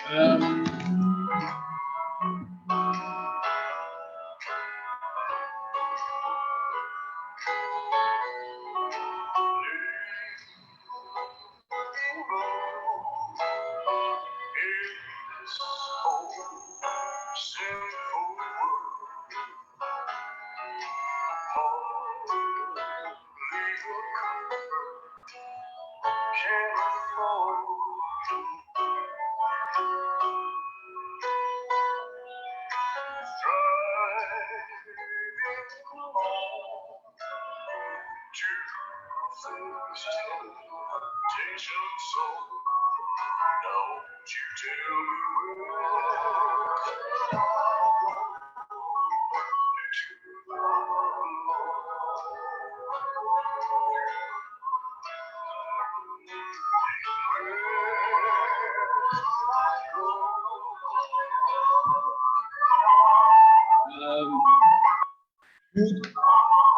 Good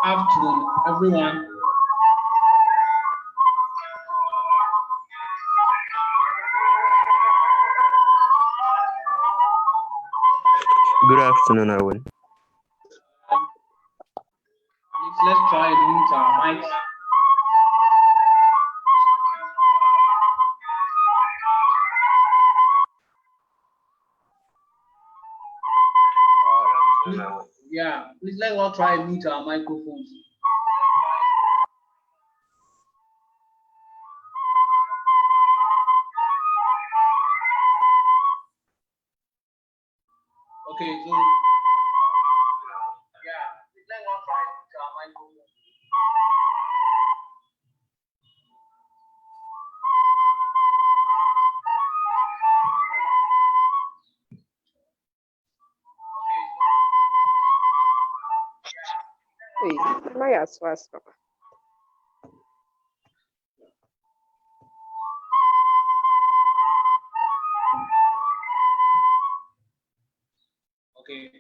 afternoon, everyone. Good afternoon, Owen. Let's try and mute our mics. Yeah, please let's all try and mute our microphones. Okay, so yeah, please let's all try and mute our microphones. Okay.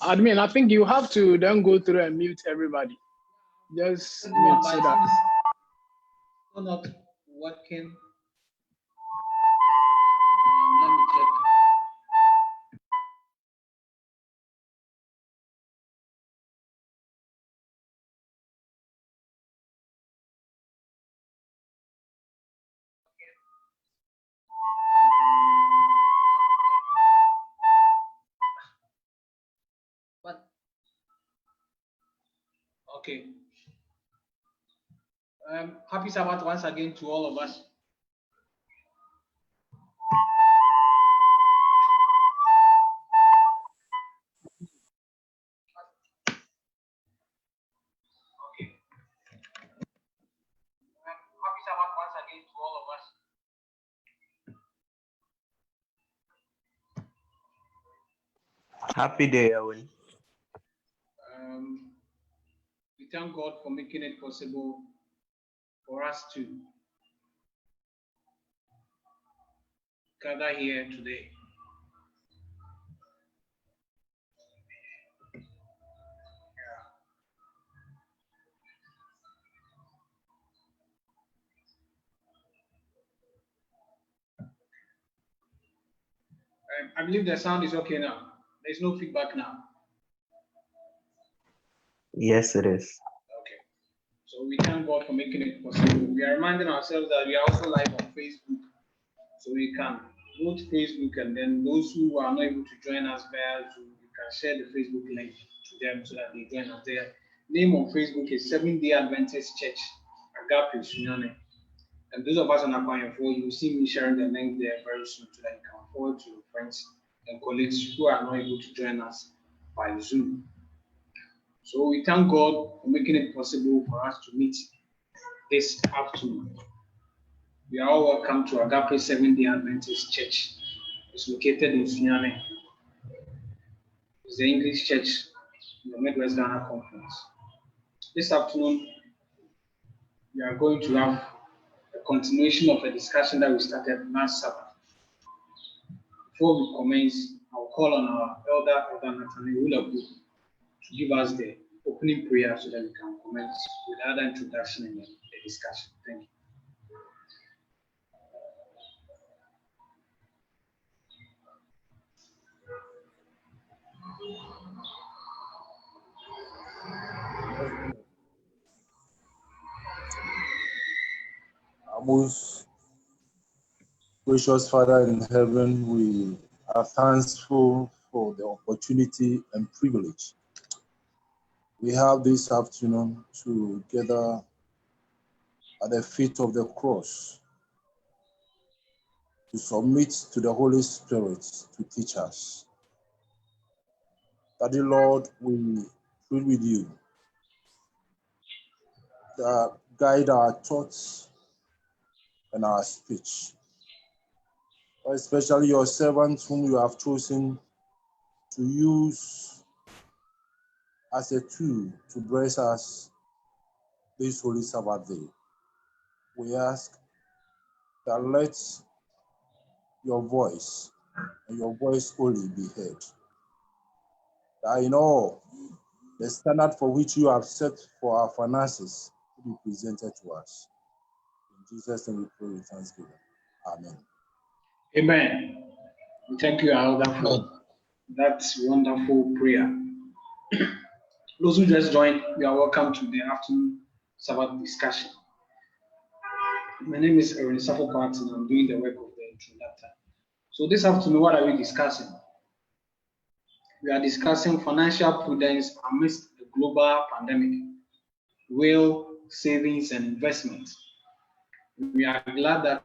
Admin, I think you have to then go through and mute everybody. Just mute so that. Still not working. Let me check. But okay. Happy Sabbath once again to all of us. Okay. Happy Sabbath once again to all of us. Happy day, Owen. We thank God for making it possible for us to gather here today. I believe the sound is okay now. There's no feedback now. Yes, it is. Okay. So we thank God for making it possible. We are reminding ourselves that we are also live on Facebook. So we can go to Facebook, and then those who are not able to join us via Zoom, you can share the Facebook link to them so that they join us there. Name on Facebook is Seventh-day Adventist Church, Agape Sunyani. And those of us on Aquarium 4, you will see me sharing the link there very soon so that you can forward to your friends and colleagues who are not able to join us by Zoom. So we thank God for making it possible for us to meet this afternoon. We are all welcome to Agape Seventh-day Adventist Church. It's located in Sunyani. It's the English church in the Midwest Ghana Conference. This afternoon, we are going to have a continuation of a discussion that we started last Sabbath. Before we commence, I'll call on our Elder Nathaniel Ulabu to give us the opening prayer so that we can commence with other introduction in the discussion. Thank you. Our most gracious Father in heaven, we are thankful for the opportunity and privilege we have this afternoon to gather at the feet of the cross to submit to the Holy Spirit to teach us. Daddy Lord, we plead with you that guide our thoughts and our speech, especially your servants whom you have chosen to use as a tool to bless us this holy Sabbath day. We ask that let your voice and your voice only be heard. That in all, the standard for which you have set for our finances will be presented to us. In Jesus' name we pray with thanksgiving. Amen. Amen. We thank you, Elder, for that wonderful prayer. Those who just joined, you are welcome to the afternoon Sabbath discussion. My name is Asafo-Adjei, and I'm doing the work of the introductor. So this afternoon, what are we discussing? We are discussing financial prudence amidst the global pandemic, will, savings, and investment. We are glad that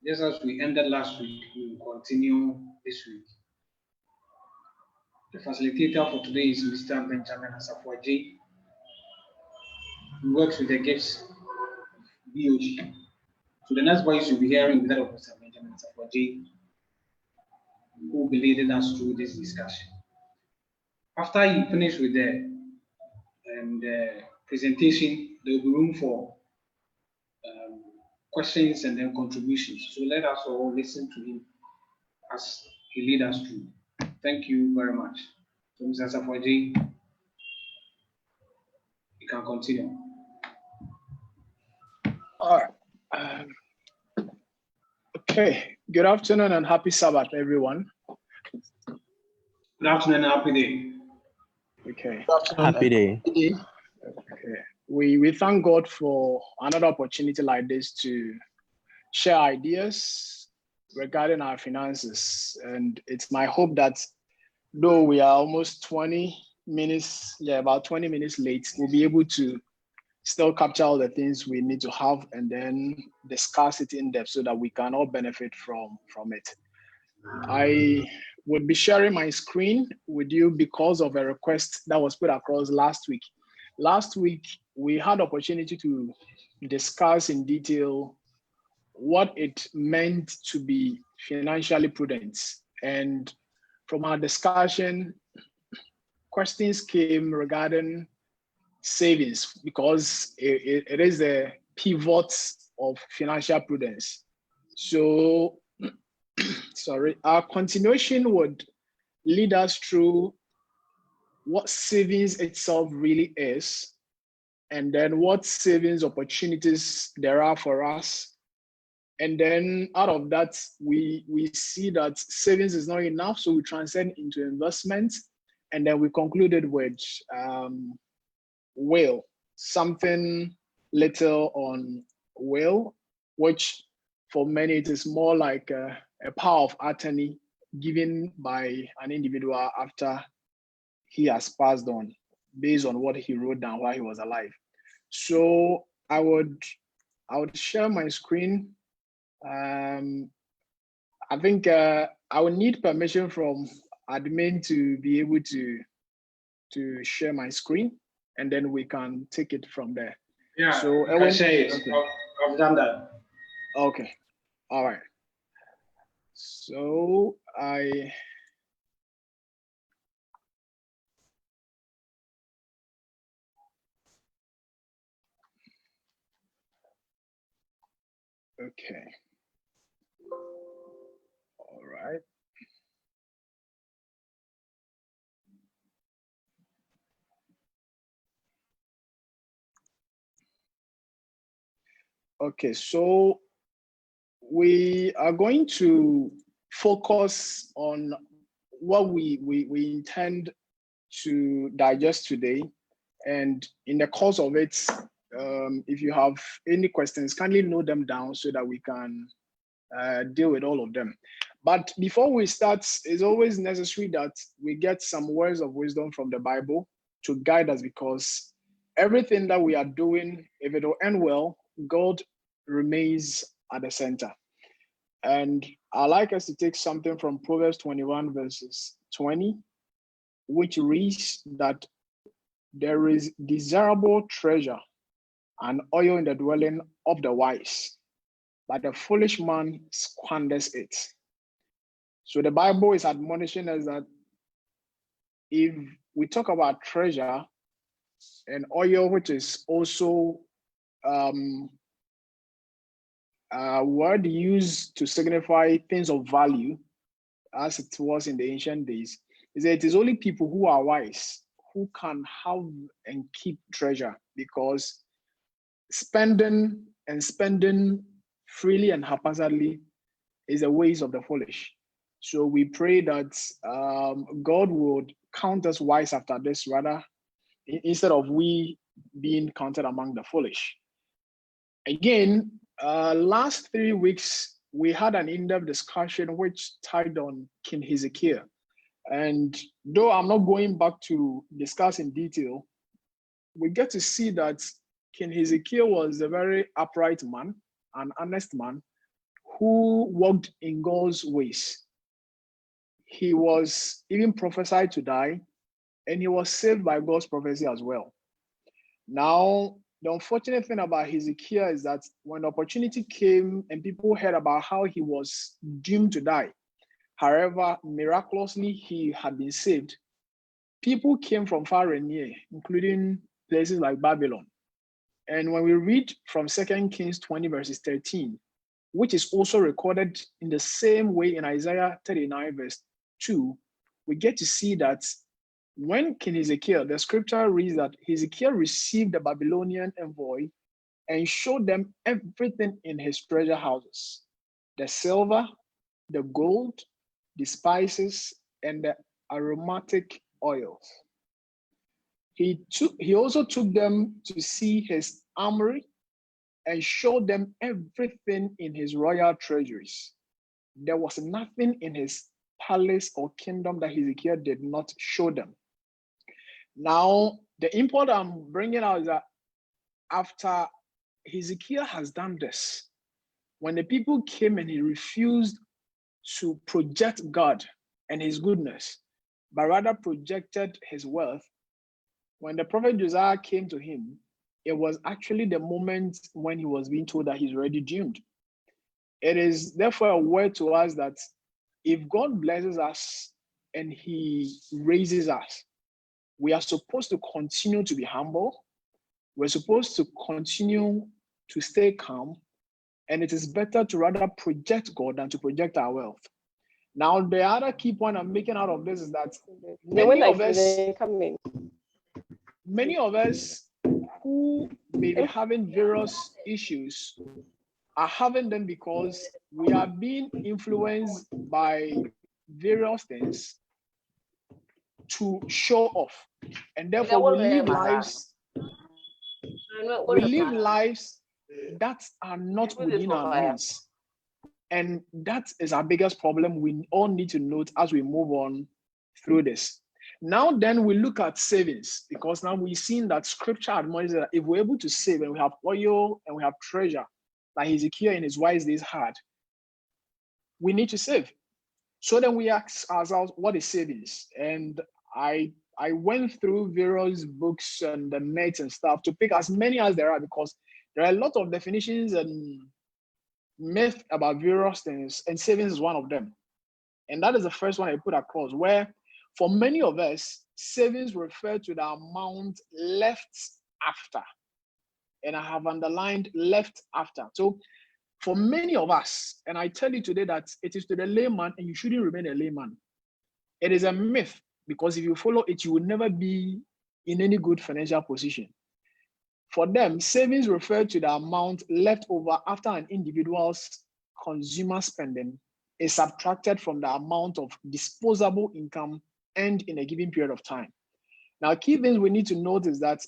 just as we ended last week, we will continue this week. The facilitator for today is Mr. Benjamin Asafo-Adjei. He works with the gifts of BOG. So the next voice you'll be hearing is that of Mr. Benjamin Asafo-Adjei, who will be leading us through this discussion. After you finish with the presentation, there will be room for questions and then contributions. So let us all listen to him as he leads us through. Thank you very much. So Mr. Asafo-Adjei, you can continue. All right. Okay. Good afternoon and happy Sabbath, everyone. Good afternoon and happy day. Okay. Happy day. Okay. We thank God for another opportunity like this to share ideas regarding our finances. And it's my hope that though we are almost 20 minutes, about 20 minutes late, we'll be able to still capture all the things we need to have and then discuss it in depth so that we can all benefit from it. I would be sharing my screen with you because of a request that was put across last week. Last week, we had opportunity to discuss in detail what it meant to be financially prudent. And from our discussion, questions came regarding savings because it is the pivot of financial prudence. So, sorry, our continuation would lead us through what savings itself really is, and then what savings opportunities there are for us. And then out of that, we see that savings is not enough, so we transcend into investment. And then we concluded with will, something little on will, which for many it is more like a power of attorney given by an individual after he has passed on. based on what he wrote down while he was alive. So I would share my screen. I think I would need permission from admin to be able to share my screen, and then we can take it from there. Yeah, so you can share it. Okay. I've done that. Okay, all right. So okay, all right. Okay, so we are going to focus on what we intend to digest today. And in the course of it, if you have any questions, kindly note them down so that we can deal with all of them. But before we start, it's always necessary that we get some words of wisdom from the Bible to guide us, because everything that we are doing, if it will end well, God remains at the center. And I'd like us to take something from Proverbs 21 verses 20, which reads that there is desirable treasure and oil in the dwelling of the wise, but the foolish man squanders it. So the Bible is admonishing us that if we talk about treasure and oil, which is also a word used to signify things of value, as it was in the ancient days, is that it is only people who are wise who can have and keep treasure, because spending freely and haphazardly is the ways of the foolish. So we pray that God would count us wise after this, rather, instead of we being counted among the foolish. Again, last 3 weeks, we had an in-depth discussion which tied on King Hezekiah. And though I'm not going back to discuss in detail, we get to see that King Hezekiah was a very upright man, an honest man, who walked in God's ways. He was even prophesied to die, and he was saved by God's prophecy as well. Now, the unfortunate thing about Hezekiah is that when the opportunity came and people heard about how he was doomed to die, however, miraculously he had been saved, people came from far and near, including places like Babylon. And when we read from 2 Kings 20 verses 13, which is also recorded in the same way in Isaiah 39 verse 2, we get to see that when King Hezekiah, the scripture reads that Hezekiah received the Babylonian envoy and showed them everything in his treasure houses, the silver, the gold, the spices, and the aromatic oils. He also took them to see his armory and showed them everything in his royal treasuries. There was nothing in his palace or kingdom that Hezekiah did not show them. Now, the import I'm bringing out is that after Hezekiah has done this, when the people came and he refused to project God and his goodness, but rather projected his wealth, when the prophet Josiah came to him, it was actually the moment when he was being told that he's already doomed. It is therefore a word to us that if God blesses us and he raises us, we are supposed to continue to be humble. We're supposed to continue to stay calm. And it is better to rather project God than to project our wealth. Now, the other key point I'm making out of this is that many of us who may be having various issues are having them because we are being influenced by various things to show off, and therefore we live lives that are not within our means. And that is our biggest problem we all need to note as we move on through this. Now then we look at savings, because now we've seen that scripture admonishes that if we're able to save and we have oil and we have treasure, like Hezekiah in his wise days had, we need to save. So then we ask ourselves, what is savings? And I went through various books and the nets and stuff to pick as many as there are, because there are a lot of definitions and myth about various things, and savings is one of them. And that is the first one I put across, where for many of us, savings refer to the amount left after. And I have underlined left after. So for many of us, and I tell you today that it is to the layman, and you shouldn't remain a layman. It is a myth, because if you follow it, you will never be in any good financial position. For them, savings refer to the amount left over after an individual's consumer spending is subtracted from the amount of disposable income earned in a given period of time. Now, key things we need to note is that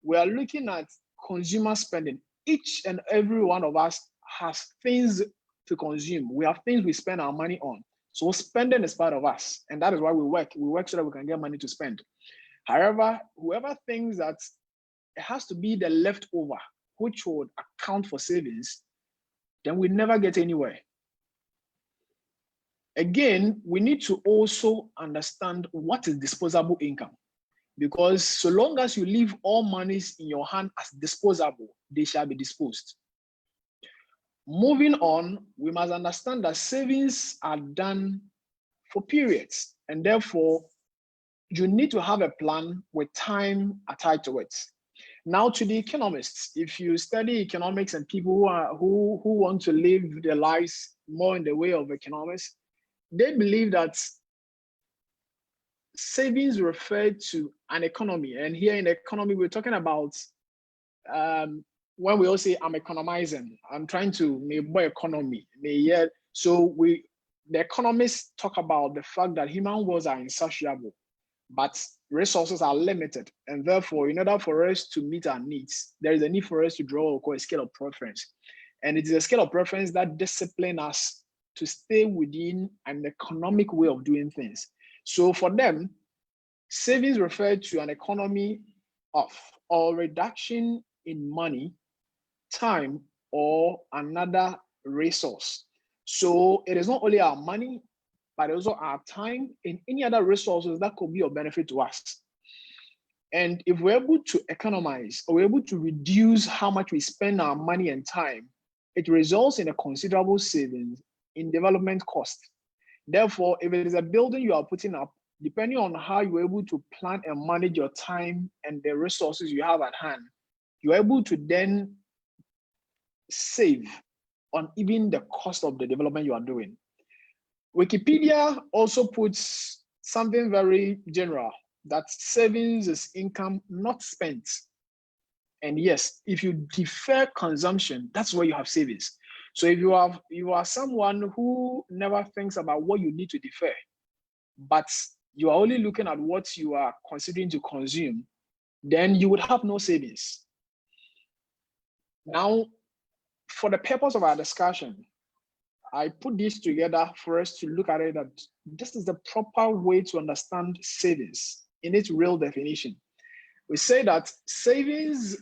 we are looking at consumer spending. Each and every one of us has things to consume. We have things we spend our money on. So spending is part of us, and that is why we work. We work so that we can get money to spend. However, whoever thinks that it has to be the leftover, which would account for savings, then we never get anywhere. Again, we need to also understand what is disposable income, because so long as you leave all monies in your hand as disposable, they shall be disposed. Moving on, we must understand that savings are done for periods, and therefore you need to have a plan with time attached to it. Now, to the economists, if you study economics and people who want to live their lives more in the way of economics, they believe that savings refer to an economy. And here in the economy, we're talking about when we all say I'm economizing, I'm trying to make more economy. So the economists talk about the fact that human worlds are insatiable, but resources are limited. And therefore, in order for us to meet our needs, there is a need for us to draw a scale of preference. And it is a scale of preference that disciplines us to stay within an economic way of doing things. So for them, savings refer to an economy of or reduction in money, time, or another resource. So it is not only our money, but also our time and any other resources that could be of benefit to us. And if we're able to economize, or we're able to reduce how much we spend our money and time, it results in a considerable savings in development cost. Therefore, if it is a building you are putting up, depending on how you're able to plan and manage your time and the resources you have at hand, you're able to then save on even the cost of the development you are doing. Wikipedia also puts something very general, that savings is income not spent. And yes, if you defer consumption, that's where you have savings. So if you are someone who never thinks about what you need to defer, but you are only looking at what you are considering to consume, then you would have no savings. Now, for the purpose of our discussion, I put this together for us to look at it that this is the proper way to understand savings in its real definition. We say that savings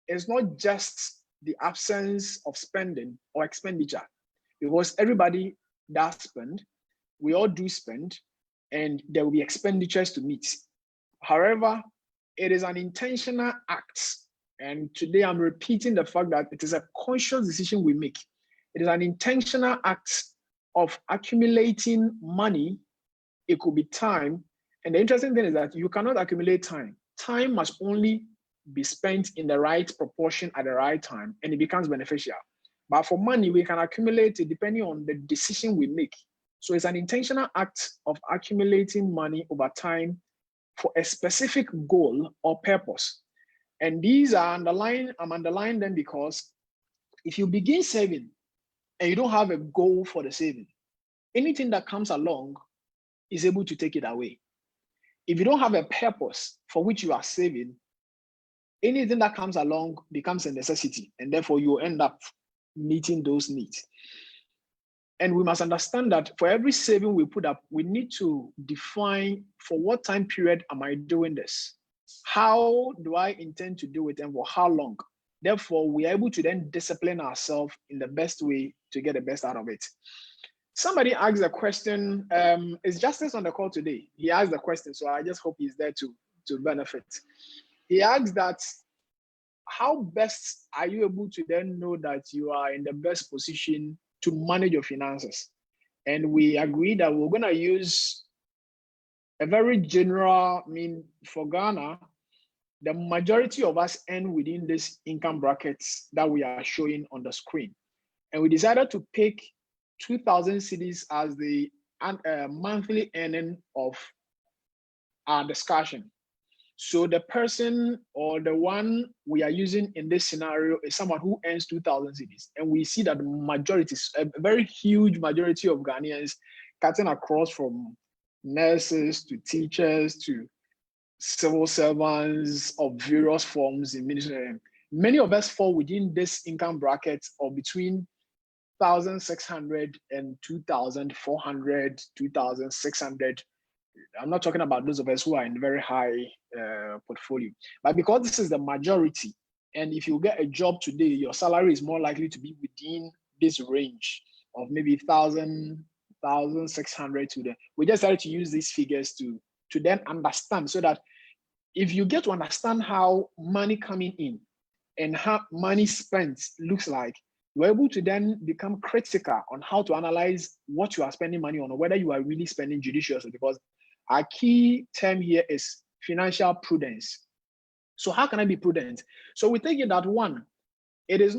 is not just the absence of spending or expenditure, because everybody does spend, we all do spend, and there will be expenditures to meet. However, it is an intentional act. And today I'm repeating the fact that it is a conscious decision we make. It is an intentional act of accumulating money. It could be time. And the interesting thing is that you cannot accumulate time. Time must only be spent in the right proportion at the right time, and it becomes beneficial. But for money, we can accumulate it depending on the decision we make. So it's an intentional act of accumulating money over time for a specific goal or purpose. And these are I'm underlining them because if you begin saving and you don't have a goal for the saving, anything that comes along is able to take it away. If you don't have a purpose for which you are saving, anything that comes along becomes a necessity, and therefore you end up meeting those needs. And we must understand that for every saving we put up, we need to define for what time period am I doing this? How do I intend to do it and for how long? Therefore, we are able to then discipline ourselves in the best way to get the best out of it. Somebody asked a question, is Justice on the call today? He asked the question, so I just hope he's there to benefit. He asked that, how best are you able to then know that you are in the best position to manage your finances? And we agreed that we're going to use a very general, for Ghana, the majority of us earn within this income brackets that we are showing on the screen. And we decided to pick 2,000 cedis as the monthly earning of our discussion. So the person or the one we are using in this scenario is someone who earns 2,000 cedis. And we see that the majority, a very huge majority of Ghanaians, cutting across from nurses to teachers to civil servants of various forms in ministry. Many of us fall within this income bracket of between 1,600 and 2,400, 2,600. I'm not talking about those of us who are in very high portfolio, but because this is the majority, and if you get a job today, your salary is more likely to be within this range of maybe 1,000, 1,600 to the. We just started to use these figures to then understand, so that if you get to understand how money coming in and how money spent looks like, you're able to then become critical on how to analyze what you are spending money on, or whether you are really spending judiciously, because our key term here is financial prudence. So how can I be prudent? So we think that one, it is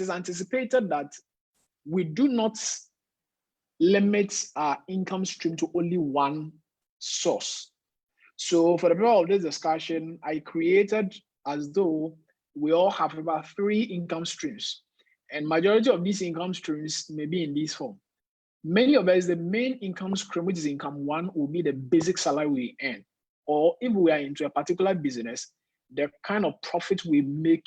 anticipated that we do not limit our income stream to only one source. So for the purpose of this discussion, I created as though we all have about 3 income streams, and majority of these income streams may be in this form. Many of us, the main income stream, which is income 1, will be the basic salary we earn. Or if we are into a particular business, the kind of profit we make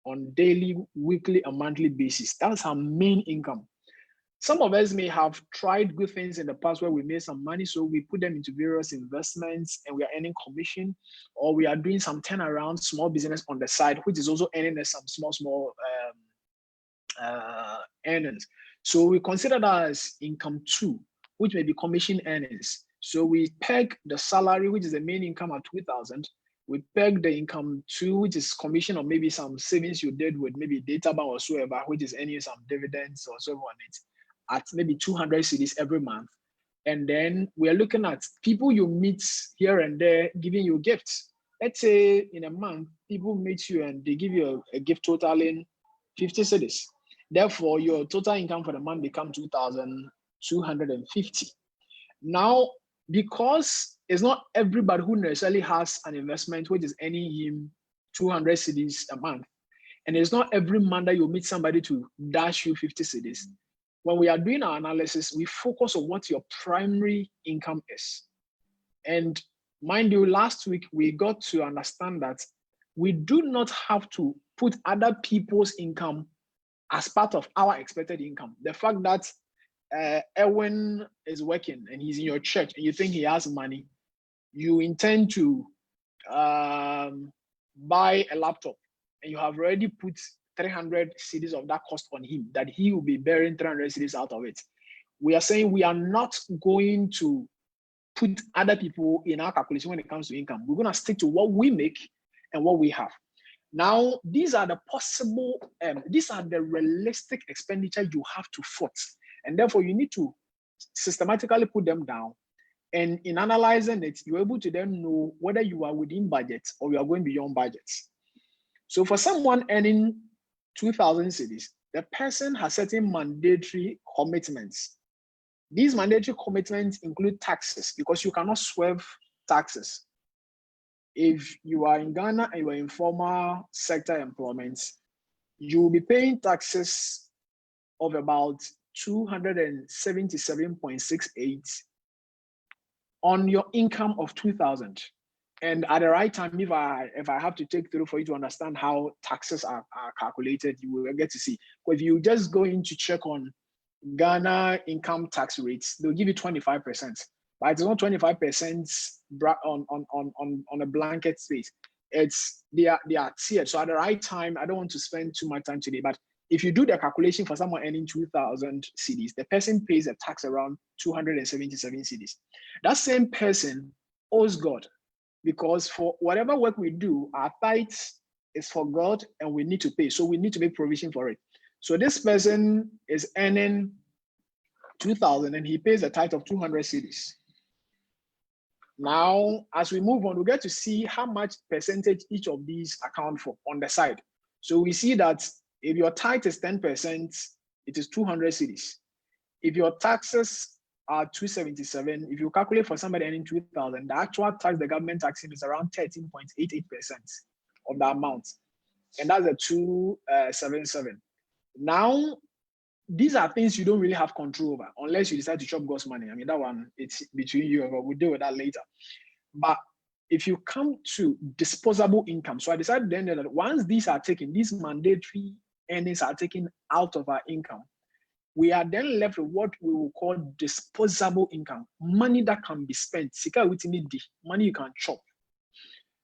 on daily, weekly, and monthly basis. That's our main income. Some of us may have tried good things in the past where we made some money, so we put them into various investments and we are earning commission, or we are doing some turnaround small business on the side, which is also earning us some small earnings. So we consider that as income 2, which may be commission earnings. So we peg the salary, which is the main income, at 2,000. We peg the income 2, which is commission, or maybe some savings you did with maybe data bank or whatsoever, which is earning some dividends or so on it, at maybe 200 cedis every month. And then we are looking at people you meet here and there giving you gifts. Let's say in a month, people meet you and they give you a gift totaling 50 cedis. Therefore, your total income for the month becomes 2,250. Now, because it's not everybody who necessarily has an investment which is earning him 200 cedis a month, and it's not every month that you meet somebody to dash you 50 cedis. When we are doing our analysis, we focus on what your primary income is. And mind you, last week, we got to understand that we do not have to put other people's income as part of our expected income. The fact that Erwin is working and he's in your church and you think he has money, you intend to buy a laptop and you have already put 300 cedis of that cost on him, that he will be bearing 300 cedis out of it. We are saying we are not going to put other people in our calculation when it comes to income. We're going to stick to what we make and what we have. Now, these are the possible, these are the realistic expenditure you have to foot. And therefore, you need to systematically put them down. And in analyzing it, you're able to then know whether you are within budget or you are going beyond budget. So for someone earning 2,000 cedis, the person has certain mandatory commitments. These mandatory commitments include taxes, because you cannot swerve taxes. If you are in Ghana and you are in formal sector employment, you will be paying taxes of about 277.68 on your income of 2,000. And at the right time, if I have to take through for you to understand how taxes are calculated, you will get to see. But if you just go in to check on Ghana income tax rates, they'll give you 25%. But it's not 25% on a blanket space. They are tiered. So at the right time, I don't want to spend too much time today, but if you do the calculation for someone earning 2,000 cedis, the person pays a tax around 277 cedis. That same person owes God, because for whatever work we do, our tithes is for God and we need to pay. So we need to make provision for it. So this person is earning 2,000 and he pays a tithe of 200 cedis. Now, as we move on, we get to see how much percentage each of these account for on the side. So we see that if your tithe is 10%, it is 200 cedis. If your taxes are 277, if you calculate for somebody earning 2,000, the actual tax the government taxing is around 13.88% of the amount. And that's a 277. Now, these are things you don't really have control over unless you decide to chop God's money. I mean, that one, it's between you and God. We'll deal with that later. But if you come to disposable income, so I decided then that once these are taken, these mandatory earnings are taken out of our income, we are then left with what we will call disposable income, money that can be spent, money you can chop.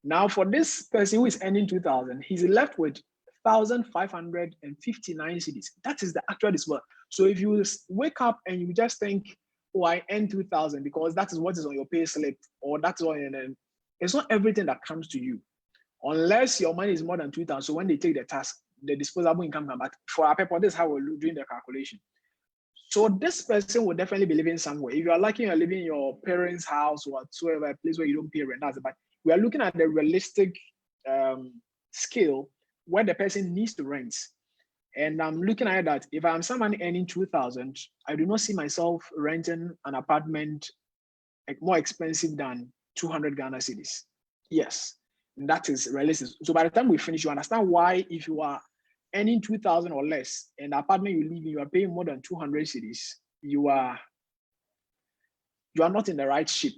Now, for this person who is earning 2,000, he's left with 1,559 cedis. That is the actual disposable. So if you wake up and you just think, oh, I earn 2,000 because that is what is on your pay slip, or that's what, it's not everything that comes to you, unless your money is more than 2,000. So when they take the task, the disposable income comes back. For our purpose, this is how we're doing the calculation. So this person will definitely be living somewhere. If you are lucky, you're living in your parents' house or whatsoever, a place where you don't pay rent. But we are looking at the realistic scale where the person needs to rent. And I'm looking at that. If I'm someone earning 2,000, I do not see myself renting an apartment more expensive than 200 Ghana cedis. Yes, that is realistic. So by the time we finish, you understand why if you are earning 2,000 or less, and the apartment you live in, you are paying more than 200 cedis, you are not in the right ship.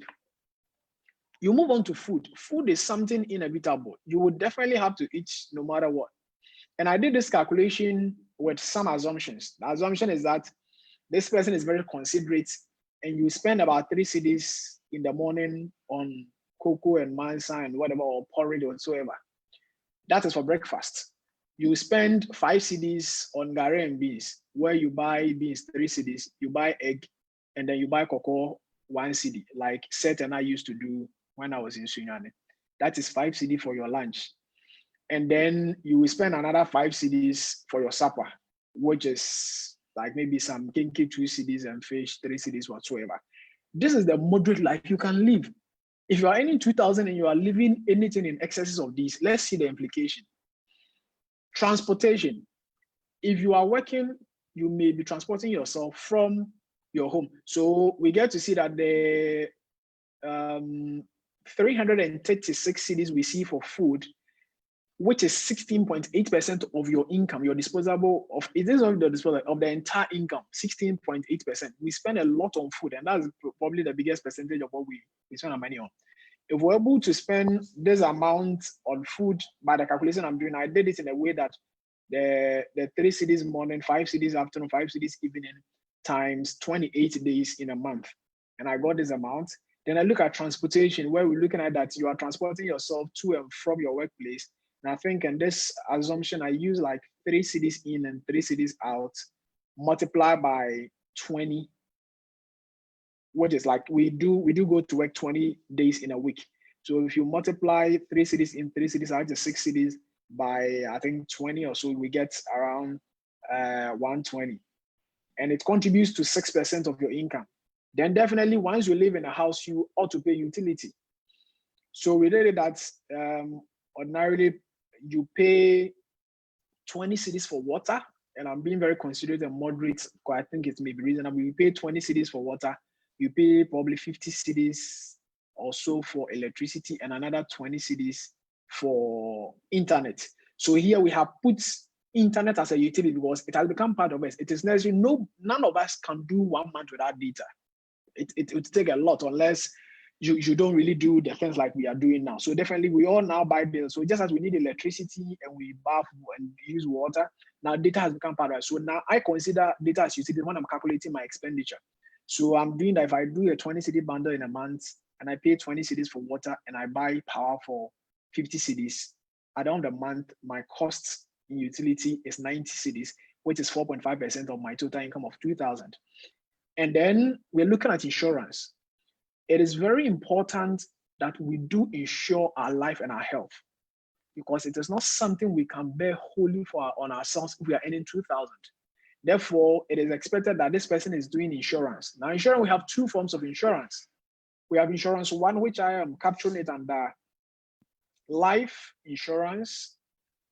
You move on to food. Food is something inevitable. You would definitely have to eat no matter what. And I did this calculation with some assumptions. The assumption is that this person is very considerate, and you spend about 3 cedis in the morning on cocoa and mansa and whatever, or porridge or whatsoever. That is for breakfast. You spend 5 cedis on gari and beans, where you buy beans 3 cedis, you buy egg, and then you buy cocoa 1 cedi, like Seth and I used to do when I was in Sunyani. That is 5 cedi for your lunch. And then you will spend another 5 cedis for your supper, which is like maybe some kinky 2 cedis and fish 3 cedis whatsoever. This is the moderate life you can live. If you are earning 2,000 and you are living anything in excess of these, let's see the implication. Transportation. If you are working, you may be transporting yourself from your home. So we get to see that the 336 cedis we see for food, which is 16.8% of your income, your disposable of, it is of the disposable of the entire income, 16.8%. We spend a lot on food, and that's probably the biggest percentage of what we spend our money on. If we're able to spend this amount on food, by the calculation I'm doing, I did it in a way that the 3 cedis morning, 5 cedis afternoon, 5 cedis evening, times 28 days in a month. And I got this amount. Then I look at transportation, where we're looking at that you are transporting yourself to and from your workplace. And I think in this assumption, I use like 3 cedis in and 3 cedis out, multiply by 20, which is like we do go to work 20 days in a week. So if you multiply 3 cedis in, 3 cedis out to 6 cedis by, I think 20 or so, we get around 120. And it contributes to 6% of your income. Then definitely once you live in a house, you ought to pay utility. So we did it that ordinarily you pay 20 cedis for water, and I'm being very considerate and moderate, because I think it may be reasonable. You pay 20 cedis for water, you pay probably 50 cedis or so for electricity, and another 20 cedis for internet. So here we have put internet as a utility because it has become part of us. It is necessary. None of us can do 1 month without data. It would take a lot, unless you don't really do the things like we are doing now. So definitely we all now buy bills. So just as we need electricity and we bath and use water, now data has become part of it. So now I consider data as utility when I'm calculating my expenditure. So I'm doing that if I do a 20 cedi bundle in a month and I pay 20 cedis for water and I buy power for 50 cedis, at the end of the month, my costs in utility is 90 cedis, which is 4.5% of my total income of 2,000. And then we're looking at insurance. It is very important that we do insure our life and our health, because it is not something we can bear wholly on ourselves if we are earning 2,000. Therefore, it is expected that this person is doing insurance. Now, insurance, we have two forms of insurance. We have insurance one, which I am capturing it under life insurance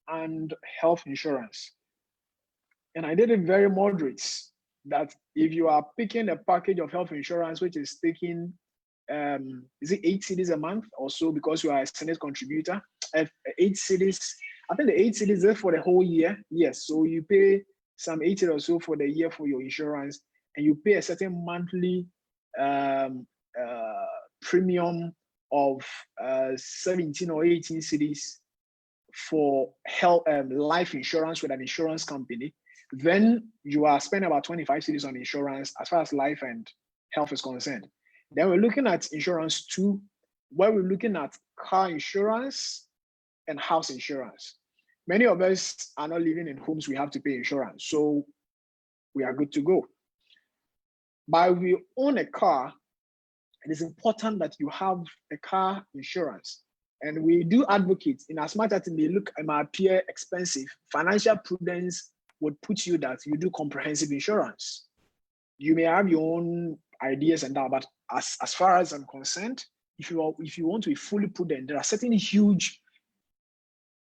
and health insurance. And I did it very moderate, that if you are picking a package of health insurance, which is taking, is it 8 cedis a month or so, because you are a Senate contributor, 8 cedis, I think the 8 cedis is for the whole year. Yes, so you pay some 80 or so for the year for your insurance, and you pay a certain monthly premium of 17 or 18 cedis for health life insurance with an insurance company. Then you are spending about 25 cedis on insurance as far as life and health is concerned. Then we're looking at insurance 2, where we're looking at car insurance and house insurance. Many of us are not living in homes we have to pay insurance, so we are good to go. But if you own a car, it is important that you have a car insurance. And we do advocate, in as much as it may look and might appear expensive, financial prudence would put you that you do comprehensive insurance. You may have your own ideas and that, but as far as I'm concerned, if you want to be fully prudent, there are certain huge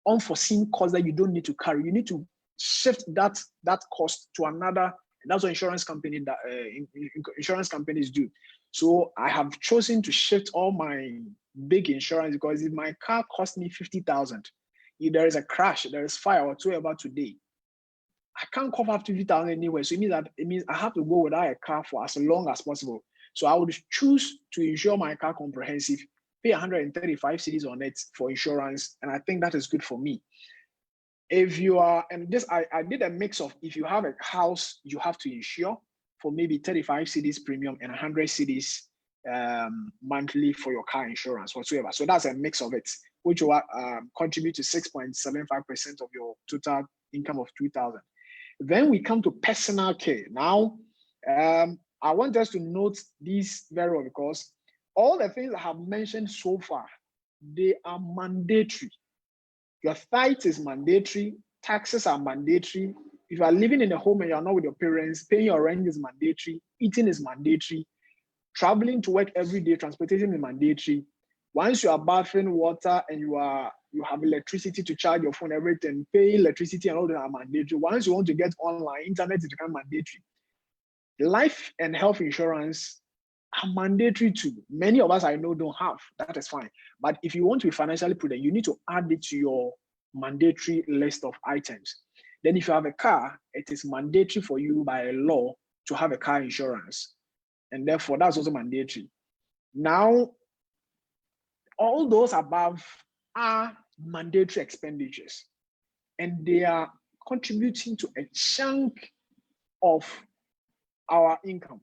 unforeseen costs that you don't need to carry. You need to shift that cost to another. And that's what insurance companies do. So I have chosen to shift all my big insurance, because if my car cost me 50,000, if there is a crash, there is fire whatsoever today, I can't cover up to 50,000 anyway. So it means I have to go without a car for as long as possible. So I would choose to insure my car comprehensive, pay 135 cedis on it for insurance, and I think that is good for me. If you are, and this I did a mix of, if you have a house, you have to insure for maybe 35 cedis premium and 100 cedis monthly for your car insurance whatsoever. So that's a mix of it, which will contribute to 6.75% of your total income of 2,000. Then we come to personal care. Now, I want us to note this very well, because all the things I have mentioned so far, they are mandatory. Your tithe is mandatory, taxes are mandatory. If you are living in a home and you're not with your parents, paying your rent is mandatory, eating is mandatory, traveling to work every day, transportation is mandatory. Once you are bathing water and you have electricity to charge your phone, everything, paying electricity and all that are mandatory. Once you want to get online, internet is become mandatory. Life and health insurance are mandatory too. Many of us I know don't have. That is fine. But if you want to be financially prudent, you need to add it to your mandatory list of items. Then if you have a car, it is mandatory for you by law to have a car insurance. And therefore, that's also mandatory. Now, all those above are mandatory expenditures, and they are contributing to a chunk of our income.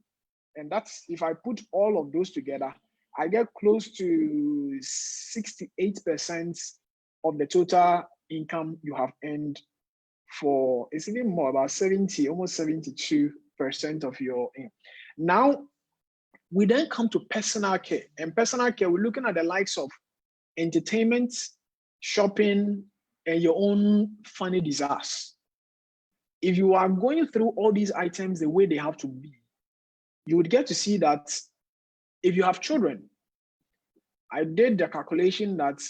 And that's, if I put all of those together, I get close to 68% of the total income you have earned for, it's even more, about 70, almost 72% of your income. Now, we then come to personal care. And personal care, we're looking at the likes of entertainment, shopping, and your own funny desires. If you are going through all these items the way they have to be, you would get to see that if you have children, I did the calculation that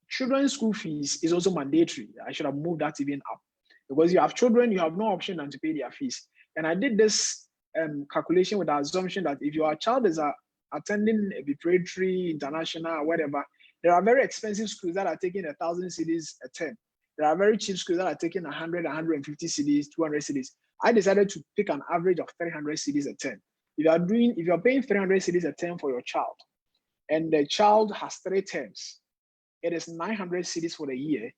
children's school fees is also mandatory. I should have moved that even up, because you have children, you have no option than to pay their fees. And I did this calculation with the assumption that if your child is attending a preparatory, international, or whatever, there are very expensive schools that are taking 1,000 cedis a term. There are very cheap schools that are taking 100, 150 cedis, 200 cedis. I decided to pick an average of 300 cedis a term. If you are paying 300 cedis a term for your child, and the child has 3 terms, it is 900 cedis for the year.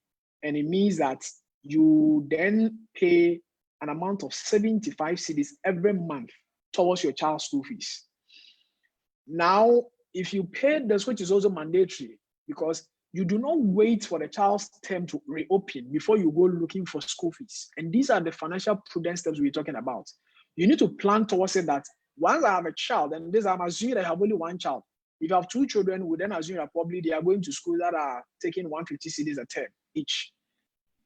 And it means that you then pay an amount of 75 cedis every month towards your child's school fees. Now, if you pay this, which is also mandatory, because you do not wait for the child's term to reopen before you go looking for school fees. And these are the financial prudence steps we're talking about. You need to plan towards it that once I have a child, and this I'm assuming I have only one child. If you have 2 children, we then assume that probably they are going to school that are taking 150 cedis a term each.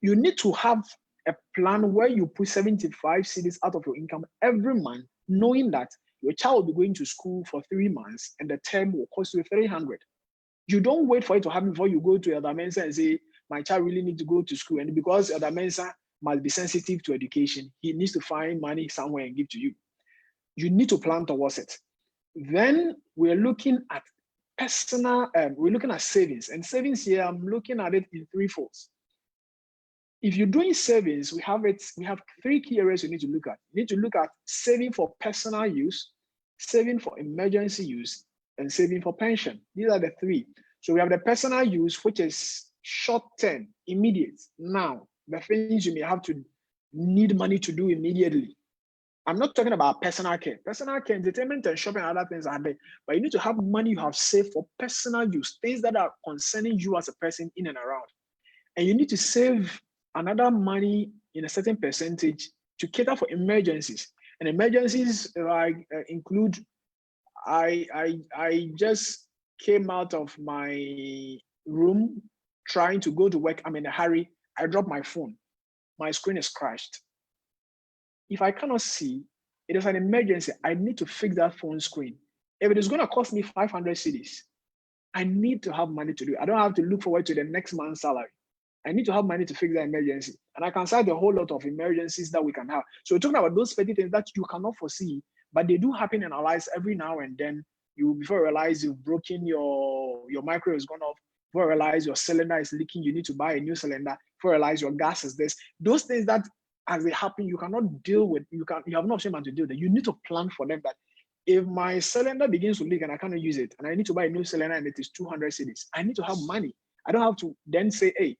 You need to have a plan where you put 75 cedis out of your income every month, knowing that your child will be going to school for 3 months and the term will cost you 300. You don't wait for it to happen before you go to Elder Mensa and say, my child really needs to go to school. And because Elder Mensa must be sensitive to education, he needs to find money somewhere and give to you. You need to plan towards it. Then we're looking at personal, we're looking at savings. And savings here, I'm looking at it in 3 folds. If you're doing savings, we have 3 key areas you need to look at. You need to look at saving for personal use, saving for emergency use, and saving for pension. These are the 3. So we have the personal use, which is short-term, immediate. Now, the things you may have to need money to do immediately. I'm not talking about personal care. Personal care, entertainment, and shopping, and other things are there. But you need to have money you have saved for personal use, things that are concerning you as a person in and around. And you need to save another money in a certain percentage to cater for emergencies. And emergencies include, I just came out of my room trying to go to work. I'm in a hurry. I dropped my phone. My screen is crashed. If I cannot see, it is an emergency. I need to fix that phone screen. If it is going to cost me 500 cedis, I need to have money to do it. I don't have to look forward to the next month's salary. I need to have money to fix that emergency. And I can cite a whole lot of emergencies that we can have. So we're talking about those petty things that you cannot foresee, but they do happen in our lives every now and then. Before you realize you've broken your micro has gone off, before you realize your cylinder is leaking, you need to buy a new cylinder, before you realize your gas is this. Those things that as they happen, you cannot deal with, you have no option but to deal with them. You need to plan for them that if my cylinder begins to leak and I cannot use it, and I need to buy a new cylinder and it is 200 cedis, I need to have money. I don't have to then say, hey,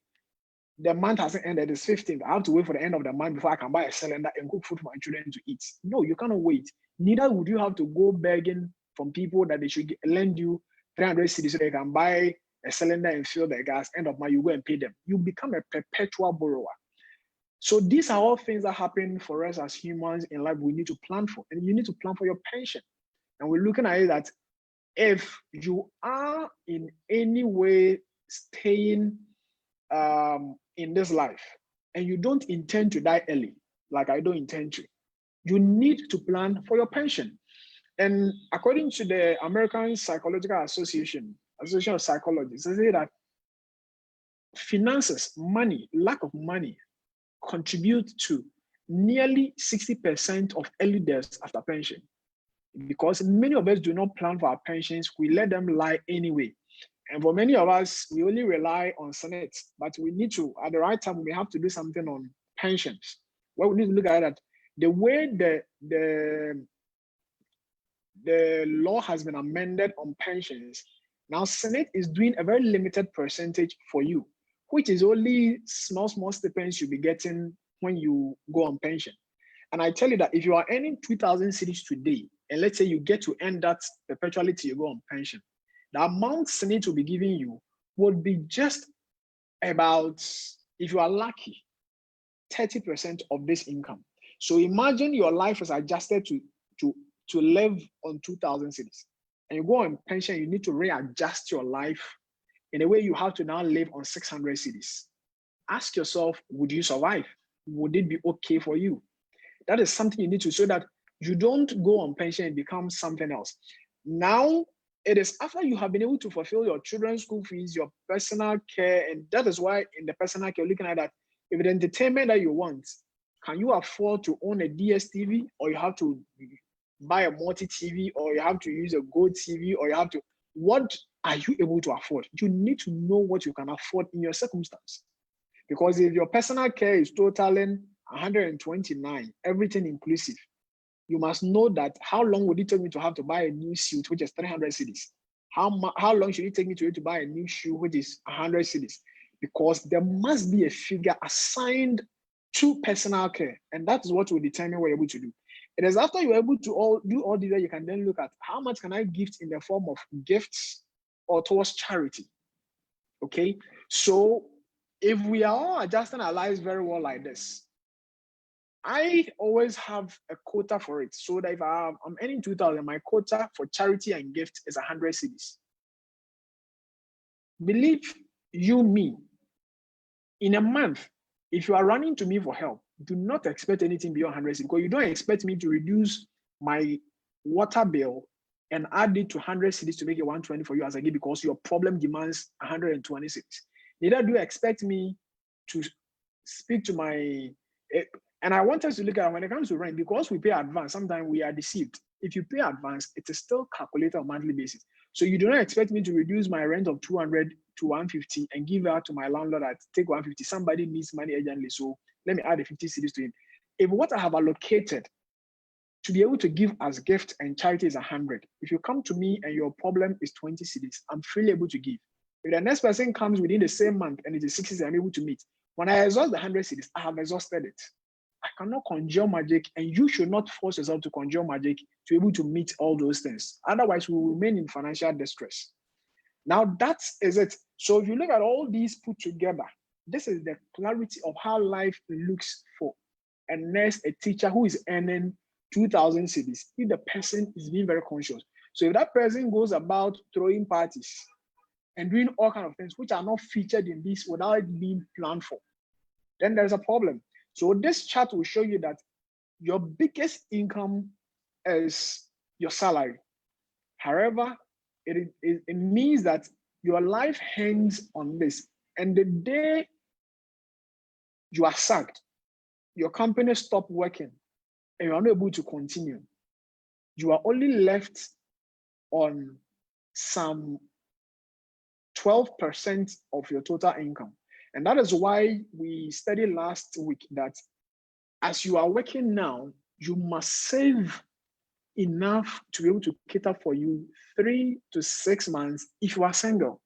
the month hasn't ended, it's 15th. I have to wait for the end of the month before I can buy a cylinder and cook food for my children to eat. No, you cannot wait. Neither would you have to go begging from people that they should lend you 300 cedis so they can buy a cylinder and fill the gas. End of month, you go and pay them. You become a perpetual borrower. So these are all things that happen for us as humans in life we need to plan for. And you need to plan for your pension. And we're looking at it that if you are in any way staying in this life and you don't intend to die early, like I don't intend to, you need to plan for your pension. And according to the American Psychological Association of Psychologists, they say that finances, money, lack of money contribute to nearly 60% of early deaths after pension. Because many of us do not plan for our pensions, we let them lie anyway. And for many of us, we only rely on Senate, but we need to, at the right time, we have to do something on pensions. What we need to look at that, the way the law has been amended on pensions, now Senate is doing a very limited percentage for you, which is only small stipends you'll be getting when you go on pension. And I tell you that if you are earning 2,000 cedis today, and let's say you get to earn that perpetually till you go on pension, the amount Senate will be giving you would be just about, if you are lucky, 30% of this income. So imagine your life is adjusted to live on 2,000 cedis. And you go on pension, you need to readjust your life in a way you have to now live on 600 cedis. Ask yourself, would you survive? Would it be okay for you? That is something you need to, so that you don't go on pension and become something else. Now, it is after you have been able to fulfill your children's school fees, your personal care, and that is why in the personal care, you're looking at that. If the entertainment that you want, can you afford to own a DSTV, or you have to buy a multi-TV, or you have to use a Go TV, or you have to, what are you able to afford? You need to know what you can afford in your circumstance. Because if your personal care is totaling 129, everything inclusive, you must know that how long would it take me to have to buy a new suit, which is 300 cedis? How long should it take me to buy a new shoe, which is 100 cedis? Because there must be a figure assigned to personal care, and that is what will determine what you're able to do. It is after you're able to do all these that you can then look at how much can I gift in the form of gifts or towards charity. Okay, so if we are all adjusting our lives very well like this, I always have a quota for it. So that if I'm earning 2,000, my quota for charity and gift is 100 cedis. Believe you me, in a month, if you are running to me for help, do not expect anything beyond 100 cedis, because you don't expect me to reduce my water bill and add it to 100 cedis to make it 120 for you as a gift because your problem demands 126. Neither do you expect me to speak to my, and I want us to look at when it comes to rent, because we pay advance, sometimes we are deceived. If you pay advance, it is still calculated on a monthly basis. So you do not expect me to reduce my rent of 200 to 150 and give out to my landlord at take 150. Somebody needs money urgently, so let me add the 50 cedis to him. If what I have allocated to be able to give as gift and charity is 100, if you come to me and your problem is 20 cedis, I'm freely able to give. If the next person comes within the same month and it is 60 cedis, I'm able to meet. When I exhaust the 100 cedis, I have exhausted it. I cannot conjure magic, and you should not force yourself to conjure magic to be able to meet all those things. Otherwise, we will remain in financial distress. Now, that is it. So if you look at all these put together, this is the clarity of how life looks for a nurse, a teacher who is earning 2,000 cedis, if the person is being very conscious. So if that person goes about throwing parties and doing all kinds of things which are not featured in this without it being planned for, then there's a problem. So this chart will show you that your biggest income is your salary. However, it means that your life hangs on this. And the day you are sacked, your company stops working, and you're not able to continue, you are only left on some 12% of your total income. And that is why we studied last week that as you are working now, you must save enough to be able to cater for you 3 to 6 months if you are single,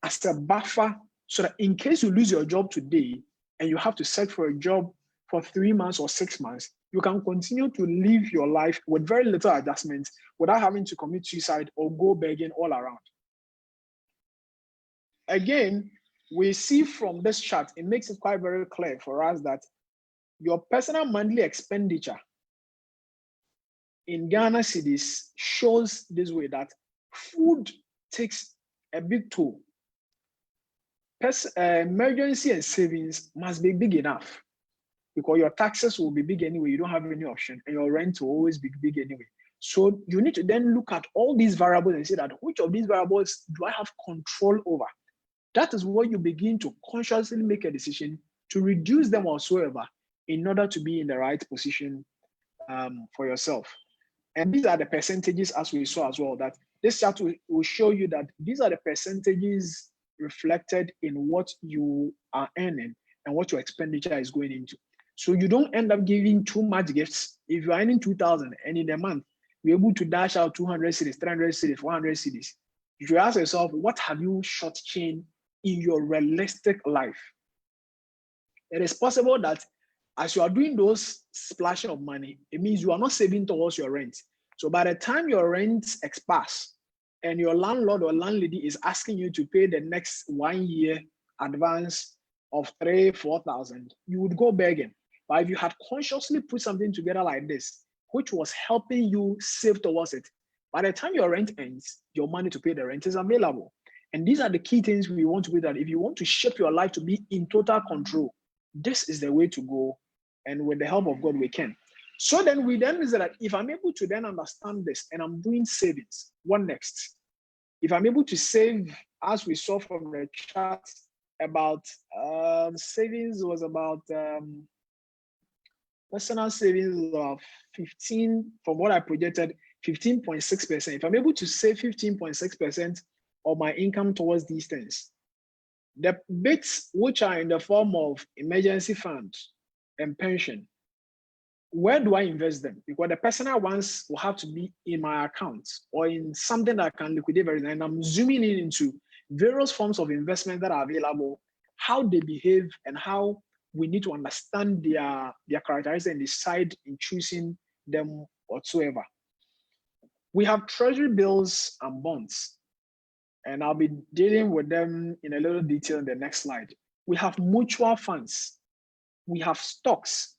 as a buffer, so that in case you lose your job today and you have to search for a job for 3 months or 6 months, you can continue to live your life with very little adjustments without having to commit suicide or go begging all around. Again, we see from this chart, it makes it quite very clear for us that your personal monthly expenditure in Ghana cedis shows this way that food takes a big toll. Emergency and savings must be big enough because your taxes will be big anyway. You don't have any option, and your rent will always be big anyway. So you need to then look at all these variables and say that which of these variables do I have control over? That is where you begin to consciously make a decision to reduce them whatsoever in order to be in the right position for yourself. And these are the percentages, as we saw as well, that this chart will show you that these are the percentages reflected in what you are earning and what your expenditure is going into. So you don't end up giving too much gifts. If you're earning 2,000 and in a month, you're able to dash out 200 cedis, 300 cedis, 400 cedis. You ask yourself, what have you shortchanged in your realistic life? It is possible that as you are doing those splashing of money, it means you are not saving towards your rent. So by the time your rent expires and your landlord or landlady is asking you to pay the next 1 year advance of 3,000-4,000, you would go begging. But if you had consciously put something together like this, which was helping you save towards it, by the time your rent ends, your money to pay the rent is available. And these are the key things we want to do, that if you want to shape your life to be in total control, this is the way to go. And with the help of God, we can. So then we then is that if I'm able to then understand this and I'm doing savings, what next? If I'm able to save, as we saw from the chart, about savings was about personal savings of 15, from what I projected, 15.6%. If I'm able to save 15.6% of my income towards these things, the bits which are in the form of emergency fund and pension, where do I invest them? Because the personal ones will have to be in my account or in something that I can liquidate very soon. And I'm zooming in into various forms of investment that are available, how they behave, and how we need to understand their characteristics and decide in choosing them whatsoever. We have treasury bills and bonds, and I'll be dealing with them in a little detail in the next slide. We have mutual funds, we have stocks,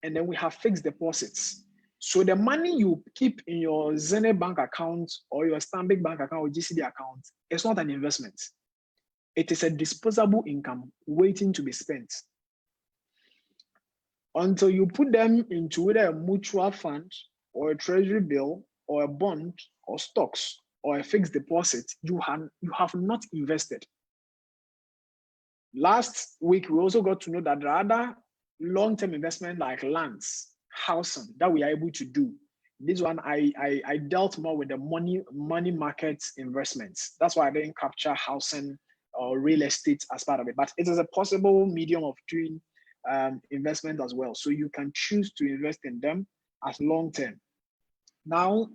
and then we have fixed deposits. So the money you keep in your Zenith bank account or your Stanbic bank account or GCD account is not an investment. It is a disposable income waiting to be spent. Until you put them into either a mutual fund or a treasury bill or a bond or stocks or a fixed deposit, you have not invested. Last week, we also got to know that there are other long-term investment like lands, housing that we are able to do. This one, I dealt more with the money market investments. That's why I didn't capture housing or real estate as part of it. But it is a possible medium of doing investment as well. So you can choose to invest in them as long-term. Now,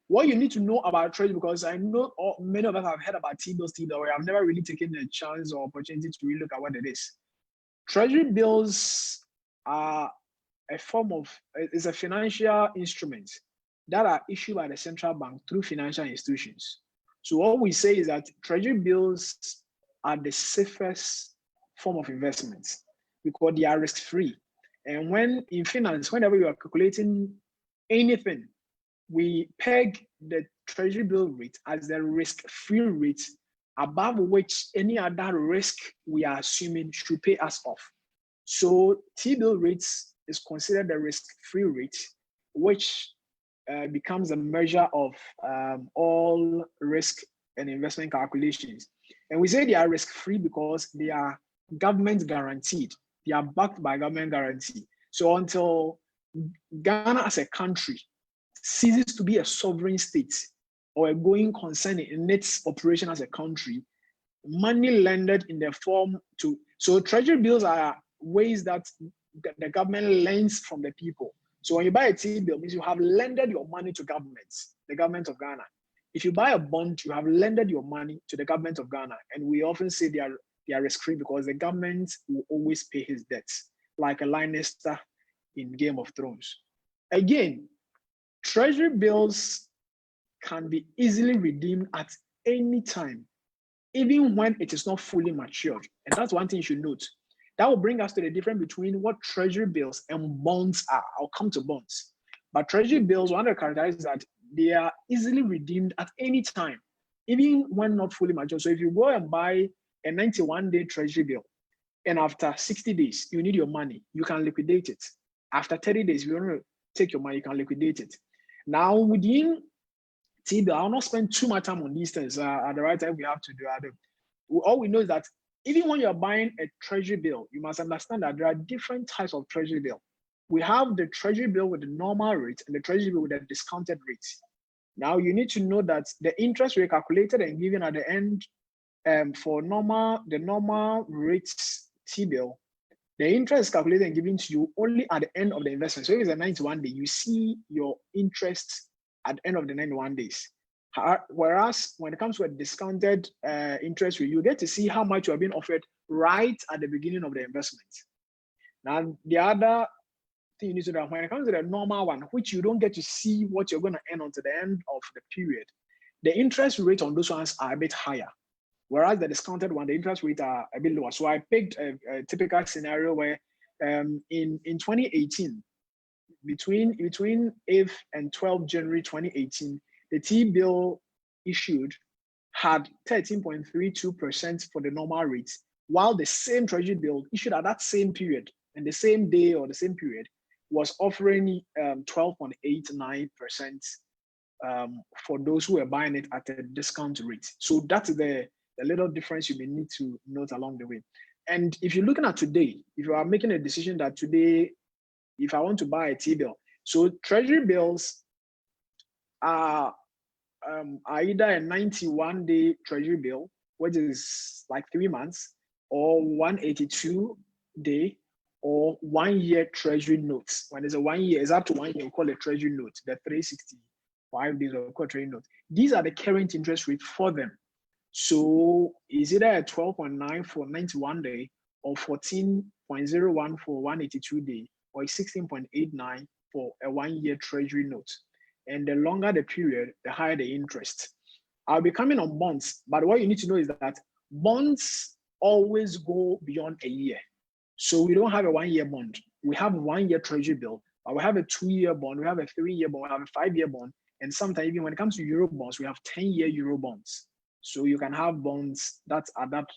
what you need to know about treasury, because I know many of us have heard about T-bills, I've never really taken the chance or opportunity to really look at what it is. Treasury bills are a form of, is a financial instrument that are issued by the central bank through financial institutions. So what we say is that treasury bills are the safest form of investment because they are risk-free. And when in finance, whenever you are calculating anything, we peg the treasury bill rate as the risk-free rate above which any other risk we are assuming should pay us off. So T-bill rates is considered the risk-free rate, which becomes a measure of all risk and investment calculations. And we say they are risk-free because they are government guaranteed. They are backed by government guarantee. So until Ghana as a country ceases to be a sovereign state or a going concern in its operation as a country, money lended in the form to, so treasury bills are ways that the government lends from the people. So when you buy a T-bill, means you have lended your money to governments, the government of Ghana. If you buy a bond, you have lended your money to the government of Ghana. And we often say they are risk-free because the government will always pay his debts, like a Lannister in Game of Thrones. Again, treasury bills can be easily redeemed at any time, even when it is not fully matured. And that's one thing you should note. That will bring us to the difference between what treasury bills and bonds are. I'll come to bonds. But treasury bills, one of the characteristics is that they are easily redeemed at any time, even when not fully matured. So if you go and buy a 91-day treasury bill, and after 60 days, you need your money, you can liquidate it. After 30 days, if you want to take your money, you can liquidate it. Now, within T-bill, I'll not spend too much time on these things at the right time we have to do it. All we know is that even when you're buying a treasury bill, you must understand that there are different types of treasury bill. We have the treasury bill with the normal rate and the treasury bill with the discounted rate. Now you need to know that the interest rate calculated and given at the end for the normal rates T-bill, the interest is calculated and given to you only at the end of the investment. So if it's a 91 day, you see your interest at the end of the 91 days. Whereas when it comes to a discounted interest rate, you get to see how much you are being offered right at the beginning of the investment. Now, the other thing you need to know, when it comes to the normal one, which you don't get to see what you're going to earn until the end of the period, the interest rate on those ones are a bit higher. Whereas the discounted one, the interest rates are a bit lower. So I picked a typical scenario where in 2018, between 8th and 12th January 2018, the T-bill issued had 13.32% for the normal rates, while the same treasury bill issued at that same period and the same day or the same period was offering 12.89% for those who were buying it at a discount rate. So that's the little difference you may need to note along the way. And if you're looking at today, if you are making a decision that today, if I want to buy a T-bill, so treasury bills are either a 91-day treasury bill, which is like 3 months, or 182-day, or 1 year treasury notes. When it's a 1 year, it's up to 1 year, we call it treasury note. The 365 days of treasury note. These are the current interest rate for them. So is either a 12.9 for 91 day, or 14.01 for 182 day, or 16.89 for a 1 year treasury note. And the longer the period, the higher the interest. I'll be coming on bonds, but what you need to know is that bonds always go beyond a year. So we don't have a 1 year bond. We have a 1 year treasury bill, but we have a 2 year bond, we have a 3 year bond, we have a 5 year bond. And sometimes even when it comes to Euro bonds, we have 10-year Euro bonds. So you can have bonds that are that,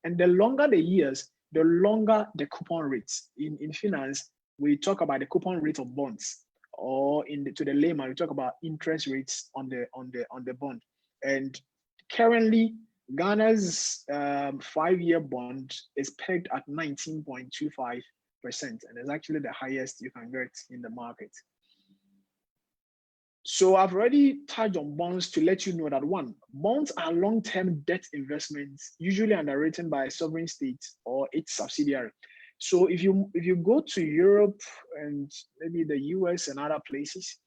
and the longer the years, the longer the coupon rates. In finance, we talk about the coupon rate of bonds, or to the layman, we talk about interest rates on the bond. And currently, Ghana's 5-year bond is pegged at 19.25%, and it's actually the highest you can get in the market. So I've already touched on bonds to let you know that one, bonds are long-term debt investments, usually underwritten by a sovereign state or its subsidiary. So if you go to Europe and maybe the US and other places,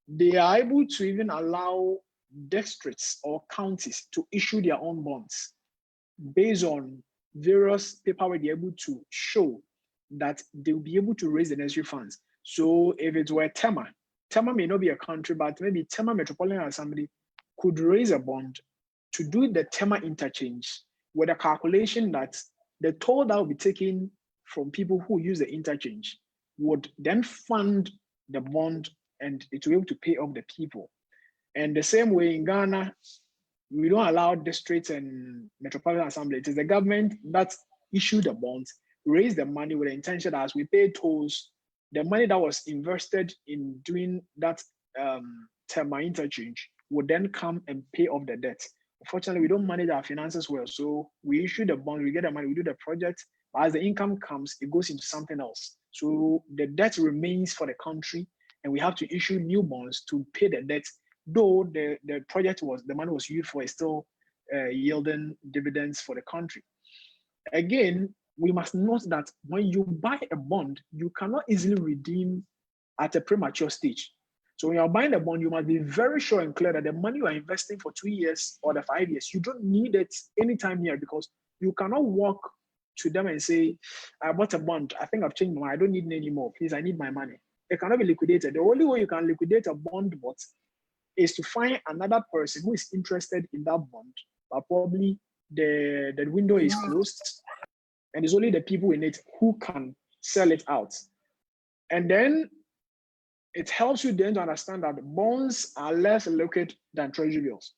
they are able to even allow districts or counties to issue their own bonds based on various paperwork they're able to show that they'll be able to raise the necessary funds. So if it were Tema may not be a country, but maybe Tema Metropolitan Assembly could raise a bond to do the Tema interchange with a calculation that the toll that will be taken from people who use the interchange would then fund the bond, and it will be able to pay off the people. And the same way in Ghana, we don't allow districts and Metropolitan Assembly. It is the government that issue the bonds, raise the money with the intention that as we pay tolls, the money that was invested in doing that Tema interchange would then come and pay off the debt. Unfortunately, we don't manage our finances well. So we issue the bond, we get the money, we do the project, but as the income comes, it goes into something else. So the debt remains for the country, and we have to issue new bonds to pay the debt, though the project the money was used for, is still yielding dividends for the country. Again, we must note that when you buy a bond, you cannot easily redeem at a premature stage. So when you're buying a bond, you must be very sure and clear that the money you are investing for 2 years or the 5 years, you don't need it anytime here, because you cannot walk to them and say, I bought a bond, I think I've changed my mind, I don't need it anymore, please, I need my money. It cannot be liquidated. The only way you can liquidate a bond bought is to find another person who is interested in that bond, but probably the window is closed, and it's only the people in it who can sell it out. And then it helps you then to understand that bonds are less liquid than treasury bills.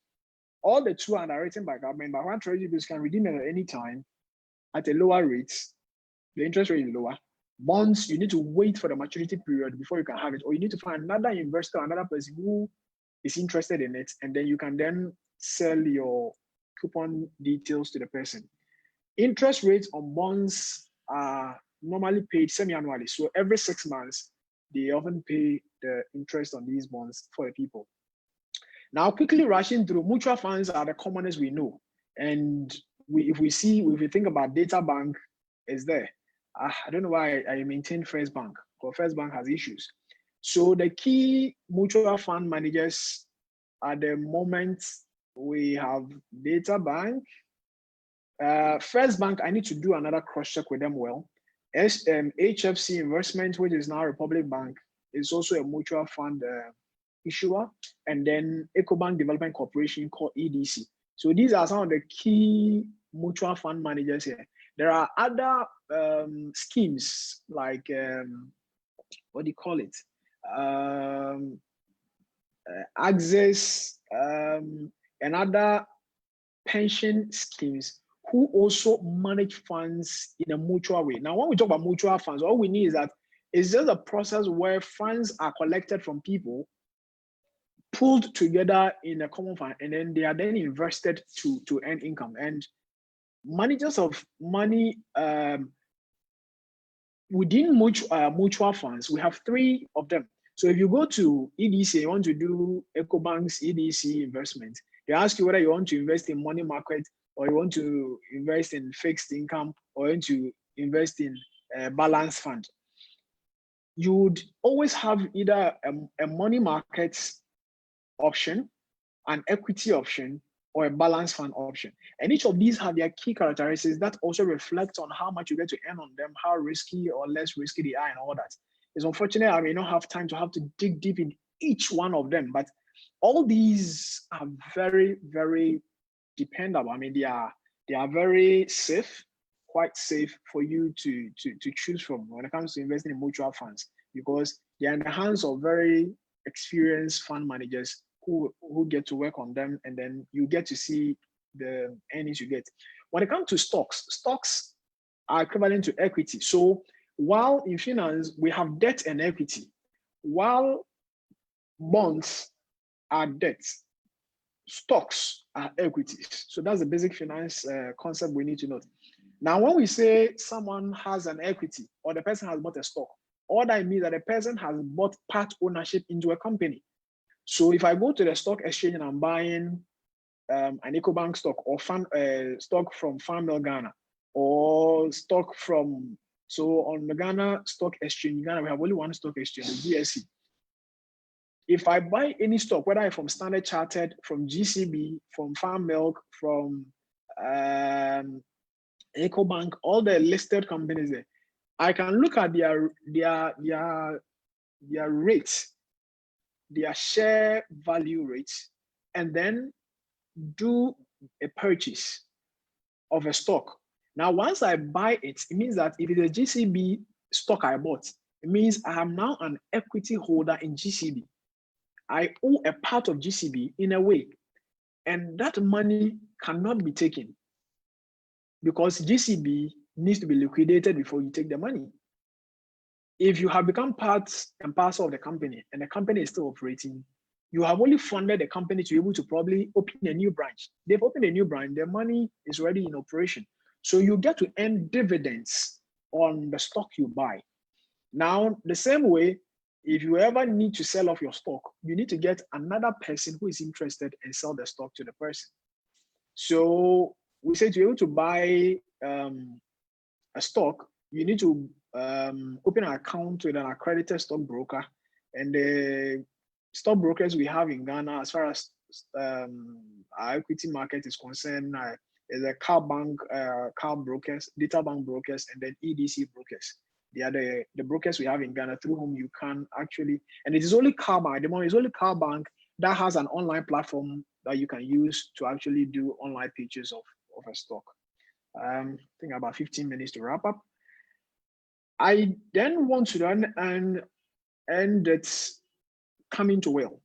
All the two are underwritten by government, but when treasury bills can redeem it at any time at a lower rate, the interest rate is lower. Bonds, you need to wait for the maturity period before you can have it, or you need to find another investor, another person who is interested in it, and then you can then sell your coupon details to the person. Interest rates on bonds are normally paid semi-annually. So every 6 months, they often pay the interest on these bonds for the people. Now, quickly rushing through, mutual funds are the commonest we know. And if we think about Data Bank, is there. I don't know why I maintain First Bank, because First Bank has issues. So the key mutual fund managers at the moment, we have Data Bank. First Bank, I need to do another cross-check with them well. HFC Investment, which is now Republic Bank, is also a mutual fund issuer. And then EcoBank Development Corporation, called EDC. So these are some of the key mutual fund managers here. There are other schemes like, what do you call it? Access and other pension schemes who also manage funds in a mutual way. Now, when we talk about mutual funds, all we need is that it's just a process where funds are collected from people, pulled together in a common fund, and then they are then invested to earn income. And managers of money within mutual funds, we have 3 of them. So if you go to EDC, you want to do EcoBank's EDC investment, they ask you whether you want to invest in money market, or you want to invest in fixed income, or you want to invest in balance fund, you would always have either a money market option, an equity option, or a balance fund option. And each of these have their key characteristics that also reflect on how much you get to earn on them, how risky or less risky they are, and all that. It's unfortunate I may not have time to dig deep in each one of them, but all these are very, very dependable. I mean, they are very safe, quite safe for you to choose from when it comes to investing in mutual funds, because they are in the hands of very experienced fund managers who get to work on them, and then you get to see the earnings you get. When it comes to stocks are equivalent to equity. So while in finance we have debt and equity, while bonds are debt, stocks are equities. So that's the basic finance concept we need to know. Now, when we say someone has an equity or the person has bought a stock, all that means that the person has bought part ownership into a company. So if I go to the stock exchange and I'm buying an EcoBank stock or stock from Farmville, Ghana, or stock from, so on the Ghana Stock Exchange, Ghana, we have only one stock exchange, the GSE. If I buy any stock, whether I'm from Standard Chartered, from GCB, from Farm Milk, from EcoBank, all the listed companies there, I can look at their rates, their share value rates, and then do a purchase of a stock. Now, once I buy it, it means that if it's a GCB stock I bought, it means I am now an equity holder in GCB. I own a part of GCB in a way, and that money cannot be taken because GCB needs to be liquidated before you take the money. If you have become part and parcel of the company and the company is still operating, you have only funded the company to be able to probably open a new branch. They've opened a new branch, their money is already in operation. So you get to earn dividends on the stock you buy. Now, the same way, if you ever need to sell off your stock, you need to get another person who is interested and sell the stock to the person. So we say to be able to buy a stock, you need to open an account with an accredited stockbroker. And the stockbrokers we have in Ghana, as far as our equity market is concerned, is a car brokers, data bank brokers, and then EDC brokers. They are the brokers we have in Ghana through whom you can actually, and it is only CarBank, at the moment, it's only CarBank that has an online platform that you can use to actually do online pitches of a stock. I think about 15 minutes to wrap up. I then want to run and it's coming to will,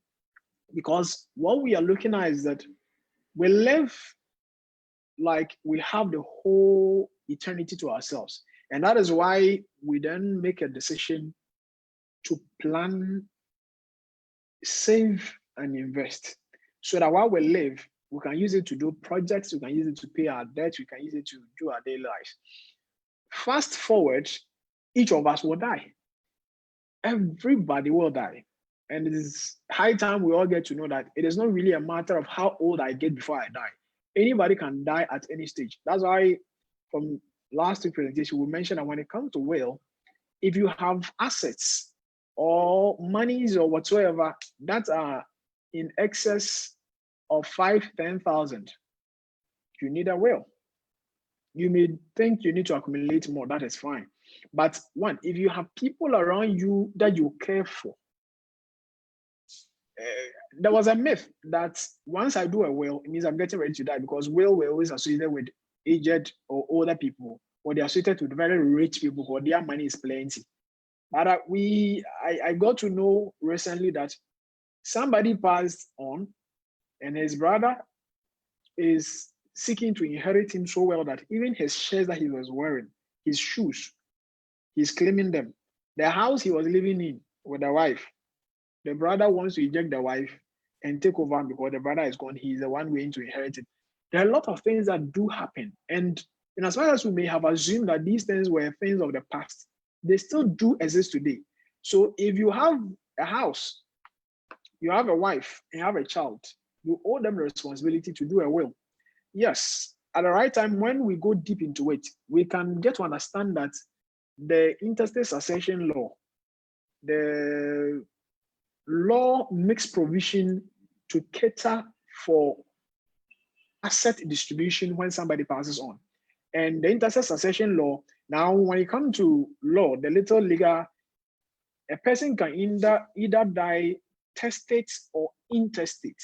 because what we are looking at is that we live like we have the whole eternity to ourselves. And that is why we then make a decision to plan, save, and invest, so that while we live, we can use it to do projects, we can use it to pay our debt, we can use it to do our daily lives. Fast forward, each of us will die. Everybody will die. And it is high time we all get to know that it is not really a matter of how old I get before I die. Anybody can die at any stage. That's why from last week's presentation, we mentioned that when it comes to will, if you have assets or monies or whatsoever that are in excess of 5,000-10,000, you need a will. You may think you need to accumulate more, that is fine. But one, if you have people around you that you care for, there was a myth that once I do a will, it means I'm getting ready to die, because will were always associated with aged or older people, or they're associated with very rich people because their money is plenty. But I got to know recently that somebody passed on and his brother is seeking to inherit him so well that even his shares that he was wearing, his shoes, he's claiming them. The house he was living in with the wife, the brother wants to eject the wife and take over because the brother is gone. He's the one going to inherit it. There are a lot of things that do happen. And in as far as we may have assumed that these things were things of the past, they still do exist today. So if you have a house, you have a wife, and you have a child, you owe them the responsibility to do a will. Yes, at the right time, when we go deep into it, we can get to understand that the interstate succession law, the law makes provision to cater for asset distribution when somebody passes on. And the interstate succession law, now when it comes to law, the little legal, a person can either die testate or intestate.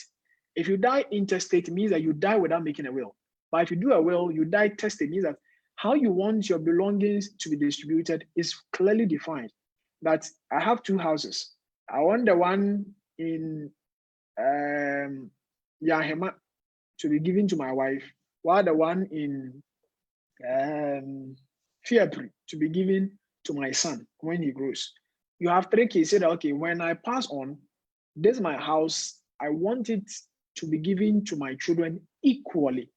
If you die intestate, it means that you die without making a will. But if you do a will, you die testate, means that how you want your belongings to be distributed is clearly defined. That I have 2 houses. I want the one in Yahema to be given to my wife, while the one in Fiapri to be given to my son when he grows. You have 3 kids. Say that, okay, when I pass on, this is my house. I want it to be given to my children equally.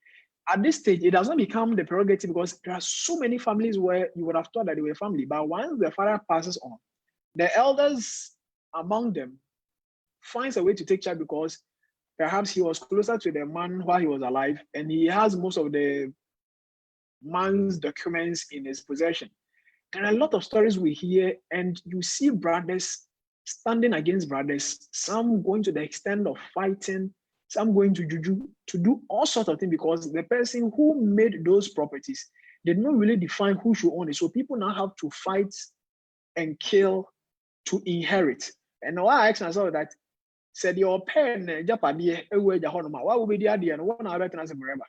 At this stage, it does not become the prerogative because there are so many families where you would have thought that they were family. But once the father passes on, the elders among them finds a way to take charge because perhaps he was closer to the man while he was alive and he has most of the man's documents in his possession. There are a lot of stories we hear, and you see brothers standing against brothers, some going to the extent of fighting, some going to juju, to do all sorts of things because the person who made those properties did not really define who should own it. So people now have to fight and kill to inherit. And now I ask myself that, said your pen, Japadi, why would be the idea? And one other as forever.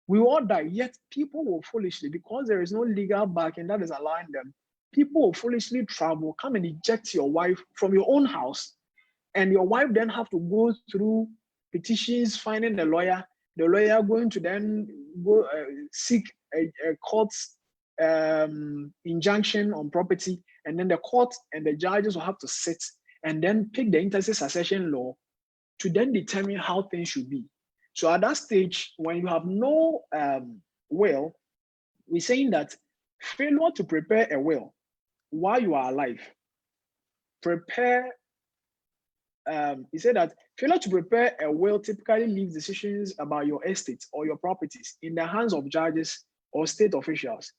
We all die, yet people will foolishly, because there is no legal backing that is allowing them, people will foolishly travel, come and eject your wife from your own house. And your wife then have to go through petitions, finding the lawyer going to then go seek a court's injunction on property. And then the court and the judges will have to sit and then pick the interstate succession law to then determine how things should be. So at that stage, when you have no will, we're saying that failure to prepare a will while you are alive, he said that failure to prepare a will typically leaves decisions about your estate or your properties in the hands of judges or state officials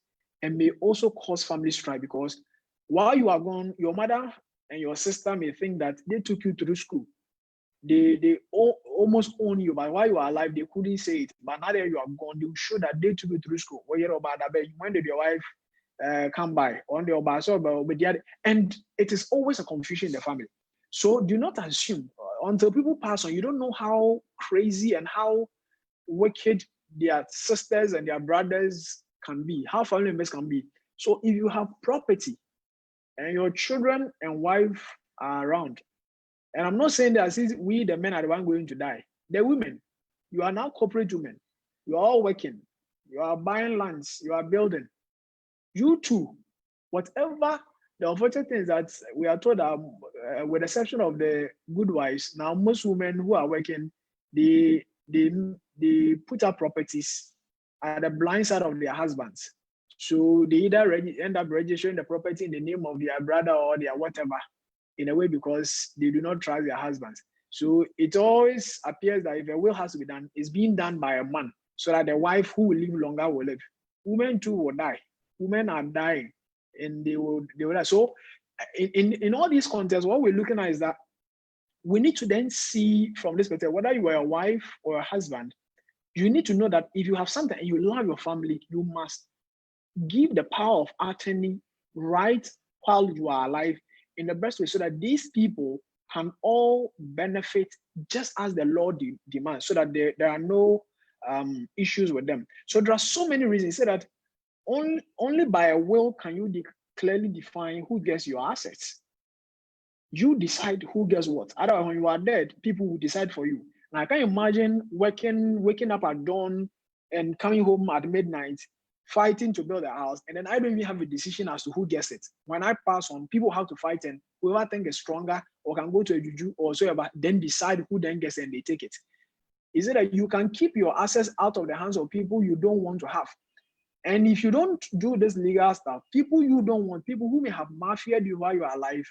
and may also cause family strife because while you are gone, your mother and your sister may think that they took you through school. They almost own you, but while you are alive, they couldn't say it. But now that you are gone, they will show that they took you through school. When did your wife come by? And it is always a confusion in the family. So do not assume until people pass on. You don't know how crazy and how wicked their sisters and their brothers can be, how family members can be. So if you have property and your children and wife are around, and I'm not saying that since we, the men, are the one going to die. The women, you are now corporate women. You are all working. You are buying lands. You are building. You too, whatever the unfortunate thing is that we are told that with the exception of the good wives, now most women who are working, they put up properties at the blind side of their husbands. So they either end up registering the property in the name of their brother or their whatever, in a way because they do not trust their husbands. So it always appears that if a will has to be done, it's being done by a man so that the wife who will live longer will live. Women too will die. Women are dying and they will die. So in all these contexts, what we're looking at is that we need to then see from this perspective, whether you are a wife or a husband, you need to know that if you have something and you love your family, you must give the power of attorney right while you are alive in the best way so that these people can all benefit just as the law demands, so that there are no issues with them. So there are so many reasons. Say that only by a will can you clearly define who gets your assets. You decide who gets what. Otherwise, when you are dead, people will decide for you. Now, I can imagine waking up at dawn and coming home at midnight, fighting to build a house, and then I don't even have a decision as to who gets it. When I pass on, people have to fight, and whoever think is stronger or can go to a juju or so, but then decide who then gets it and they take it. Is it that you can keep your assets out of the hands of people you don't want to have? And if you don't do this legal stuff, people you don't want, people who may have mafiaed you while you are alive,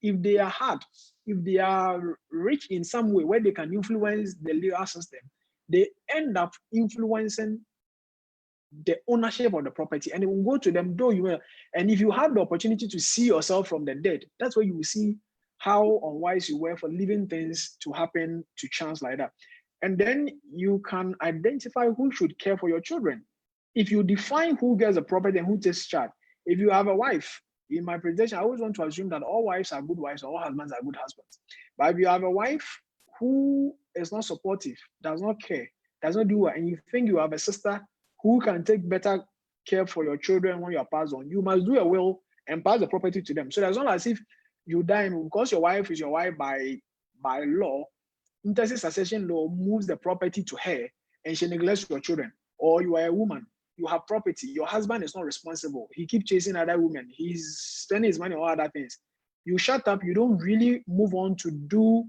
if they are hard, if they are rich in some way where they can influence the legal system, they end up influencing the ownership of the property, and it will go to them, though you will. And if you have the opportunity to see yourself from the dead, that's where you will see how unwise you were for leaving things to happen to chance like that. And then you can identify who should care for your children. If you define who gets the property and who takes charge, if you have a wife, in my presentation, I always want to assume that all wives are good wives, or all husbands are good husbands. But if you have a wife who is not supportive, does not care, does not do well, and you think you have a sister who can take better care for your children when you are passed on, you must do a will and pass the property to them. So that's not as if you die, because your wife is your wife by law. Intestate succession law moves the property to her, and she neglects your children. Or you are a woman, you have property, your husband is not responsible, he keeps chasing other women, he's spending his money on other things. You shut up, you don't really move on to do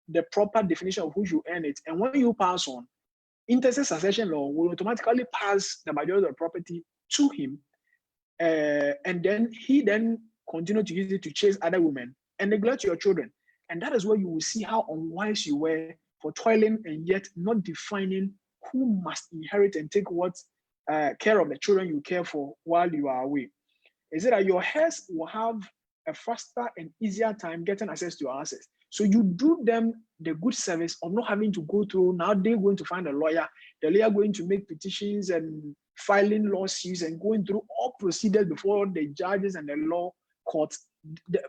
the proper definition of who you earn it. And when you pass on, intestate succession law will automatically pass the majority of the property to him, and then he continue to use it to chase other women and neglect your children. And that is where you will see how unwise you were for toiling and yet not defining who must inherit and take what care of the children you care for while you are away. Is it that your heirs will have a faster and easier time getting access to your assets? So you do them the good service of not having to go through, now they're going to find a lawyer, the lawyer going to make petitions and filing lawsuits and going through all procedures before the judges and the law courts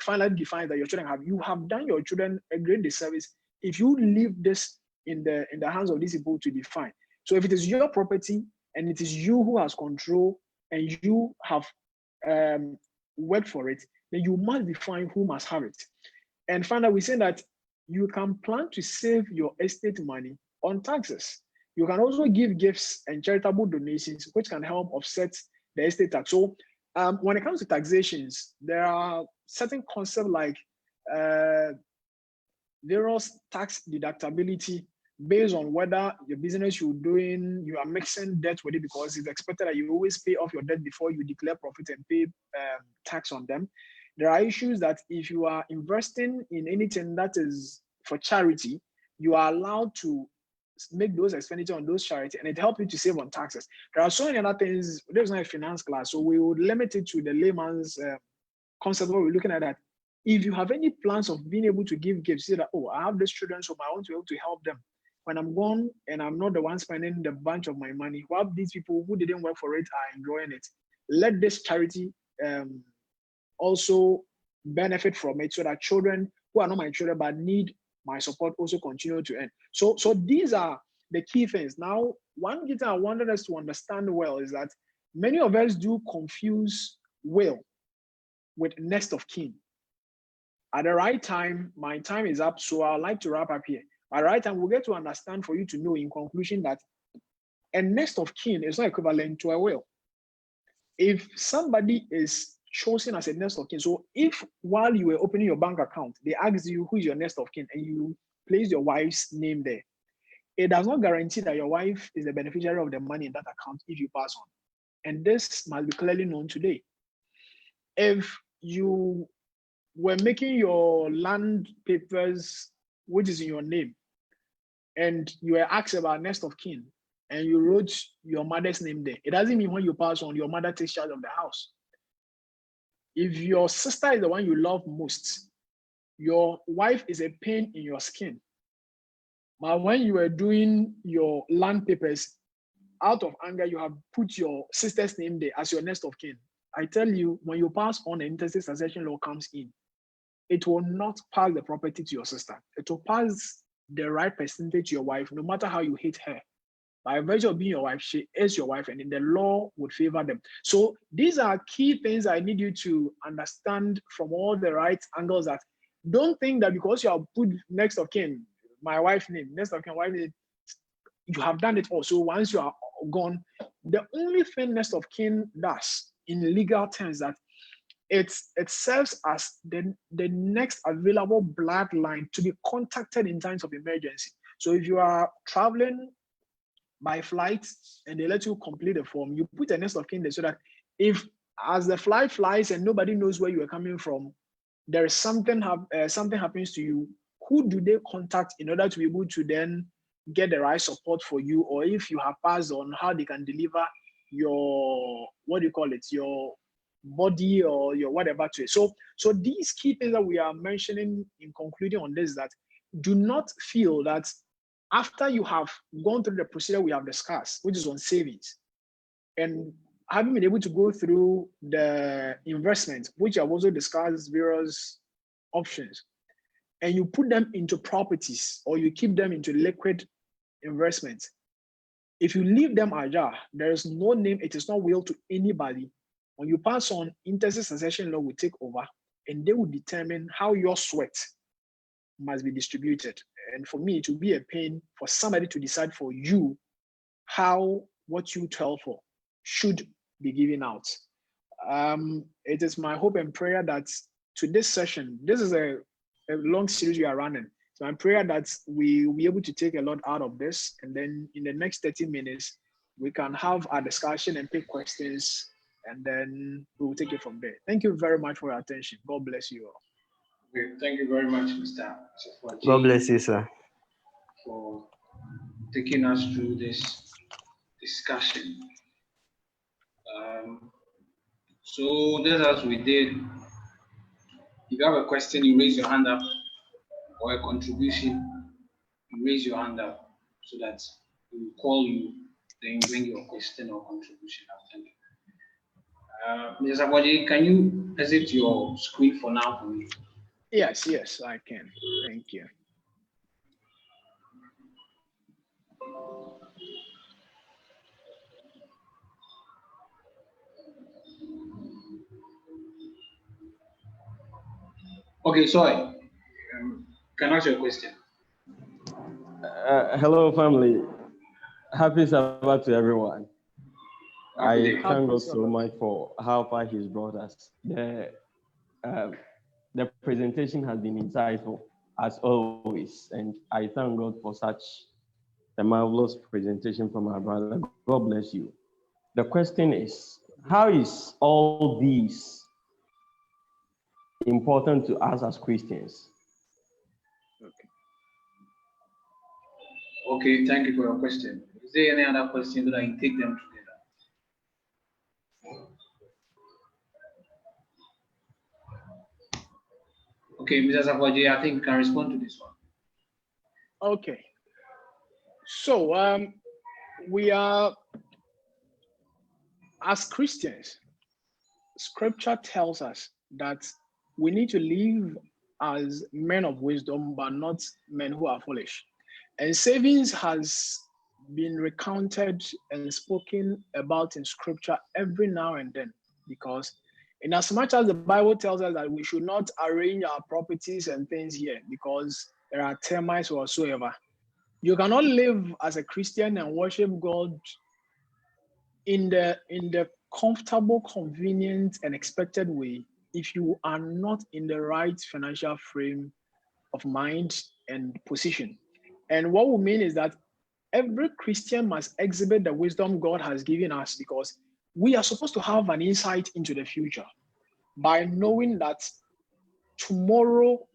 finally define that your children have. You have done your children a great disservice if you leave this in the hands of these people to define. So if it is your property and it is you who has control and you have worked for it, then you must define who must have it. And finally, we say that you can plan to save your estate money on taxes. You can also give gifts and charitable donations, which can help offset the estate tax. So when it comes to taxations, there are certain concepts like various tax deductibility based on whether the business you're doing, you are mixing debt with it, because it's expected that you always pay off your debt before you declare profit and pay tax on them. There are issues that if you are investing in anything that is for charity, you are allowed to make those expenditures on those charities, and it helps you to save on taxes. There are so many other things. There's not a finance class, so we would limit it to the layman's concept where we're looking at that. If you have any plans of being able to give gifts, say that, oh, I have these children, so I want to be able to help them. When I'm gone and I'm not the one spending the bunch of my money, while these people who didn't work for it are enjoying it, let this charity also benefit from it, so that children who are not my children but need my support also continue to earn. So these are the key things. Now, one thing I wanted us to understand well is that many of us do confuse will with next of kin. At the right time, my time is up, so I'd like to wrap up here. At the right time, we'll get to understand for you to know in conclusion that a next of kin is not equivalent to a will. If somebody is chosen as a next of kin, so if while you were opening your bank account, they asked you who is your next of kin and you place your wife's name there, it does not guarantee that your wife is the beneficiary of the money in that account if you pass on. And this must be clearly known today. If you were making your land papers, which is in your name, and you were asked about next of kin, and you wrote your mother's name there, it doesn't mean when you pass on, your mother takes charge of the house. If your sister is the one you love most, your wife is a pain in your skin. But when you were doing your land papers, out of anger, you have put your sister's name there as your next of kin. I tell you, when you pass on, an intestate succession law comes in, it will not pass the property to your sister. It will pass the right percentage to your wife, no matter how you hate her. By virtue of being your wife, she is your wife, and in the law would favor them. So these are key things I need you to understand from all the right angles. That don't think that because you have put next of kin, my wife's name, next of kin, wife name, you have done it all. So once you are gone, the only thing next of kin does in legal terms that it serves as the next available bloodline to be contacted in times of emergency. So if you are traveling by flight and they let you complete the form, you put a next of kin there, so that if as the flight flies and nobody knows where you are coming from, there is something happens to you, who do they contact in order to be able to then get the right support for you? Or if you have passed on, how they can deliver your, what do you call it, your body or your whatever to it. So these key things that we are mentioning in concluding on this, that do not feel that after you have gone through the procedure we have discussed, which is on savings, and having been able to go through the investment, which I've also discussed various options, and you put them into properties or you keep them into liquid investments, if you leave them ajar, there is no name, it is not will to anybody. When you pass on, intestate succession law will take over and they will determine how your sweat must be distributed. And for me, it will be a pain for somebody to decide for you how what you tell for should be given out. It is my hope and prayer that to this session, this is a long series we are running. So my prayer that we will be able to take a lot out of this, and then in the next 30 minutes, we can have a discussion and take questions, and then we will take it from there. Thank you very much for your attention. God bless you all. Okay, thank you very much, Mr. Asafo-Adjei, God bless you, sir. for taking us through this discussion. So just as we did, if you have a question, you raise your hand up, or a contribution, you raise your hand up so that we will call you, then you bring your question or contribution up. Thank you. Mr. Asafo-Adjei, can you exit your screen for now for me? Yes, I can. Thank you. Okay, sorry. Can I ask you a question? Hello, family. Happy Sabbath to everyone. I thank God so much for how far He's brought us. The presentation has been insightful as always, and I thank God for such a marvelous presentation from our brother. God bless you. The question is, how is all these important to us as Christians? Okay, thank you for your question. Is there any other question that I can take them together? Okay, Mr. Asafo-Adjei, I think you can respond to this one. Okay. So we are, as Christians, Scripture tells us that we need to live as men of wisdom, but not men who are foolish. And savings has been recounted and spoken about in Scripture every now and then, because in as much as the Bible tells us that we should not arrange our properties and things here because there are termites or whatsoever, you cannot live as a Christian and worship God in the comfortable, convenient, and expected way if you are not in the right financial frame of mind and position. And what we mean is that every Christian must exhibit the wisdom God has given us, because we are supposed to have an insight into the future by knowing that tomorrow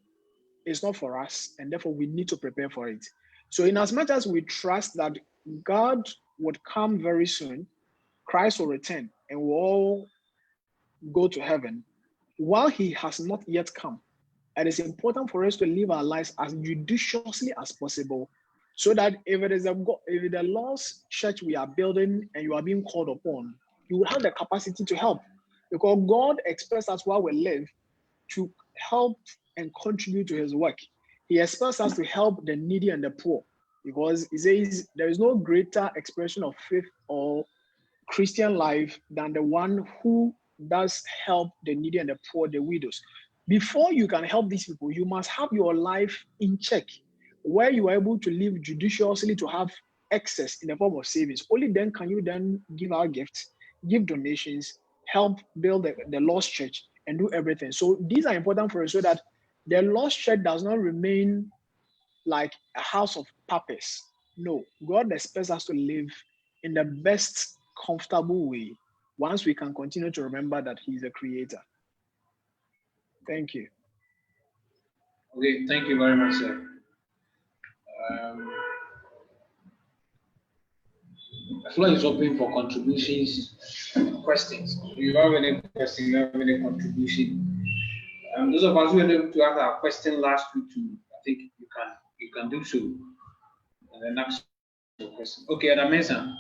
is not for us, and therefore we need to prepare for it. So in as much as we trust that God would come very soon, Christ will return, and we'll all go to heaven, while he has not yet come, it is important for us to live our lives as judiciously as possible, so that if it is the Lord's church we are building and you are being called upon, you will have the capacity to help, because God expects us while we live to help and contribute to his work. He expects us to help the needy and the poor, because he says there is no greater expression of faith or Christian life than the one who does help the needy and the poor, the widows. Before you can help these people, you must have your life in check, where you are able to live judiciously to have excess in the form of savings. Only then can you then give out gifts, give donations, help build the lost church, and do everything. So these are important for us, so that the lost church does not remain like a house of paupers. No, God expects us to live in the best comfortable way once we can continue to remember that he's a creator. Thank you. Okay, thank you very much, sir. The floor is open for contributions, questions. If you have any question, you have any contribution. Those of us who were able to ask our question last week too, I think you can do so. And then ask your question. Okay, Adamesa.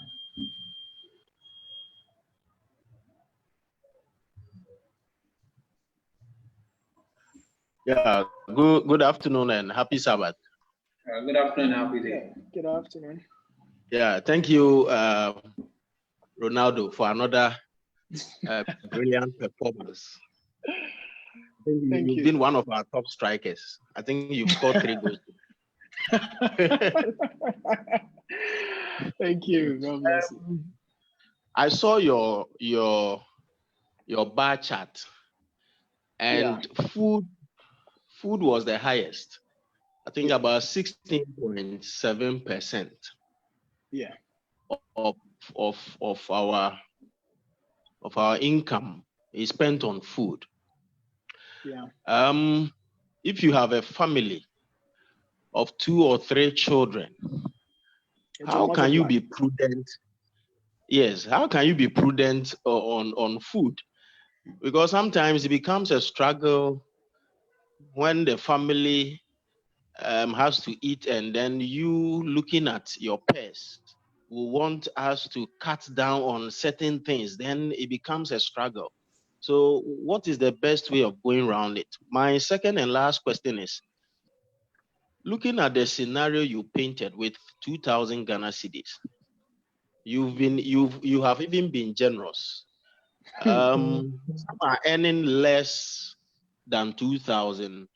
Yeah, good afternoon and happy Sabbath. Good afternoon, happy day. Good afternoon. Yeah, thank you, Ronaldo, for another brilliant performance. I think you've been one of our top strikers. I think you've scored 3 goals. Thank you. God bless you. I saw your bar chart, and food was the highest. I think about 16.7%. Yeah. Of our income is spent on food. Yeah. If you have a family of 2 or 3 children, how can you be prudent? Yes, how can you be prudent on food? Because sometimes it becomes a struggle when the family has to eat, and then you looking at your purse will want us to cut down on certain things, then it becomes a struggle. So what is the best way of going around it? My second and last question is, looking at the scenario you painted with 2,000 Ghana cedis, you have even been generous. Some are earning less than 2,000,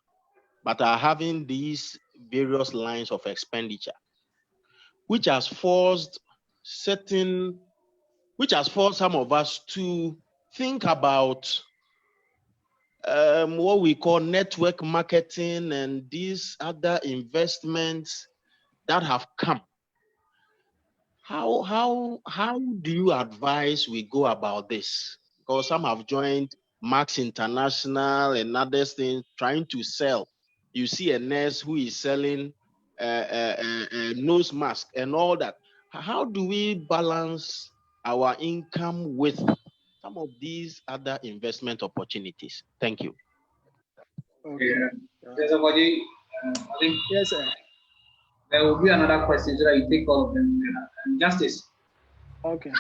but are having these various lines of expenditure, which has forced some of us to think about what we call network marketing and these other investments that have come. How do you advise we go about this? Because some have joined Max International and other things trying to sell. You see a nurse who is selling a nose mask and all that. How do we balance our income with some of these other investment opportunities? Thank you. Okay. Asafo-Adjei, I think yes, sir. There will be another question so that you take all of them together. Justice. Okay.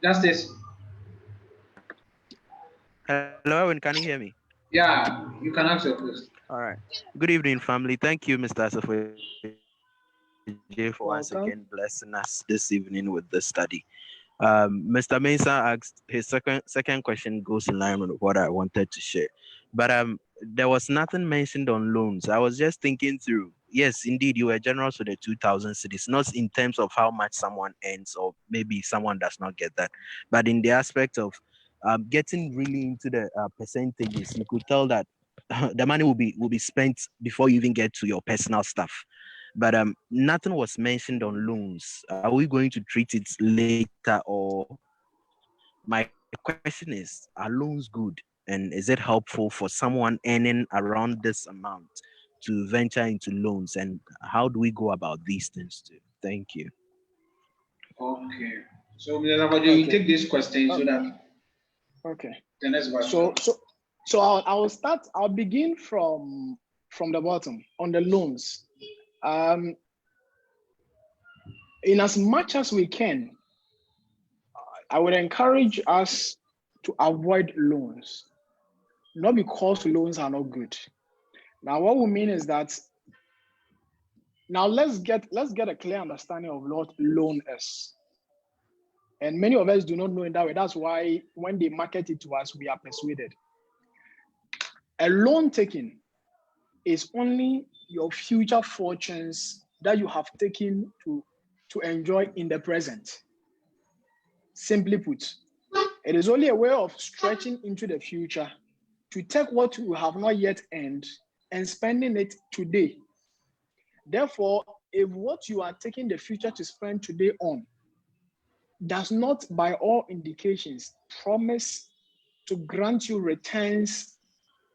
Justice. Hello, Owen, can you hear me? Yeah, you can ask your question. All right. Good evening, family. Thank you, Mr. Asafo-Adjei, for once again blessing us this evening with the study. Mr. Mensah asked his second question goes in line with what I wanted to share. But there was nothing mentioned on loans. I was just thinking through. Yes, indeed, you were generous with the 2,000 cedis, not in terms of how much someone earns, or maybe someone does not get that, but in the aspect of getting really into the percentages. You could tell that the money will be spent before you even get to your personal stuff. But nothing was mentioned on loans. Are we going to treat it later, or my question is, are loans good? And is it helpful for someone earning around this amount to venture into loans? And how do we go about these things too? Thank you. Okay. So, Mr. Asafo-Adjei, you take this question so that. Okay. The next one. So I'll start. I'll begin from the bottom on the loans. In as much as we can, I would encourage us to avoid loans, not because loans are not good. Now, what we mean is that now let's get a clear understanding of what loan is. And many of us do not know in that way. That's why when they market it to us, we are persuaded. A loan taking is only your future fortunes that you have taken to enjoy in the present. Simply put, it is only a way of stretching into the future to take what you have not yet earned and spending it today. Therefore, if what you are taking the future to spend today on does not, by all indications, promise to grant you returns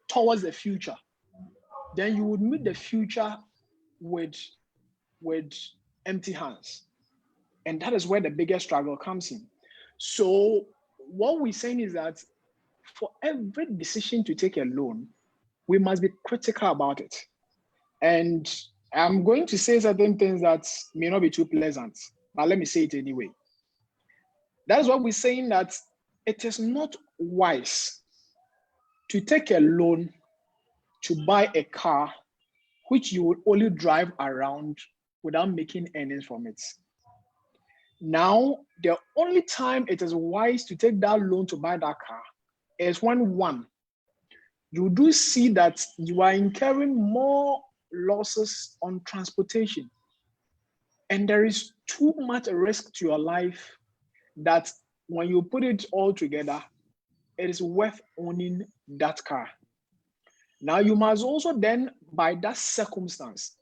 towards the future, then you would meet the future with with empty hands. And that is where the biggest struggle comes in. So what we're saying is that for every decision to take a loan, we must be critical about it. And I'm going to say certain things that may not be too pleasant, but let me say it anyway. That's why we're saying that it is not wise to take a loan to buy a car which you will only drive around without making earnings from it. Now, the only time it is wise to take that loan to buy that car is when, one, you do see that you are incurring more losses on transportation, and there is too much risk to your life that when you put it all together, it is worth owning that car. Now, you must also then, by that circumstance,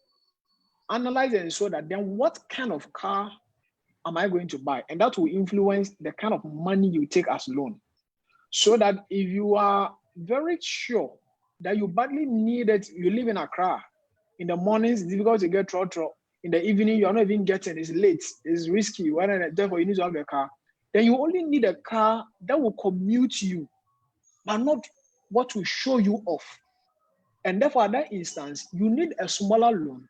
analyze and ensure that then what kind of car am I going to buy? And that will influence the kind of money you take as loan. So that if you are very sure that you badly need it, you live in Accra, in the mornings, it's difficult to get trotro. In the evening, you're not even getting, it's late, it's risky, therefore you need to have a car. Then you only need a car that will commute you, but not what will show you off. And therefore, at that instance, you need a smaller loan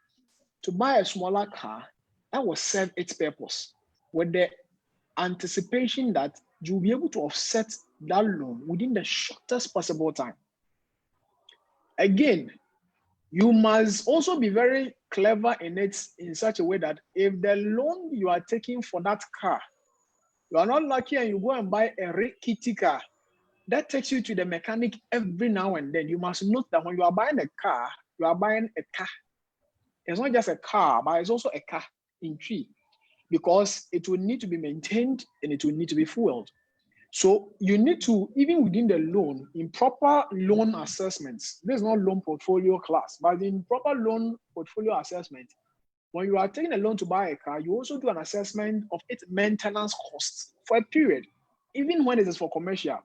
to buy a smaller car that will serve its purpose, with the anticipation that you'll be able to offset that loan within the shortest possible time. Again, you must also be very clever in it in such a way that if the loan you are taking for that car, you are not lucky and you go and buy a rickety car that takes you to the mechanic every now and then, you must note that when you are buying a car, you are buying a car. It's not just a car, but it's also a car in tree, because it will need to be maintained and it will need to be fueled. So you need to, even within the loan, in proper loan assessments, this is not loan portfolio class, but in proper loan portfolio assessment, when you are taking a loan to buy a car, you also do an assessment of its maintenance costs for a period, even when it is for commercial.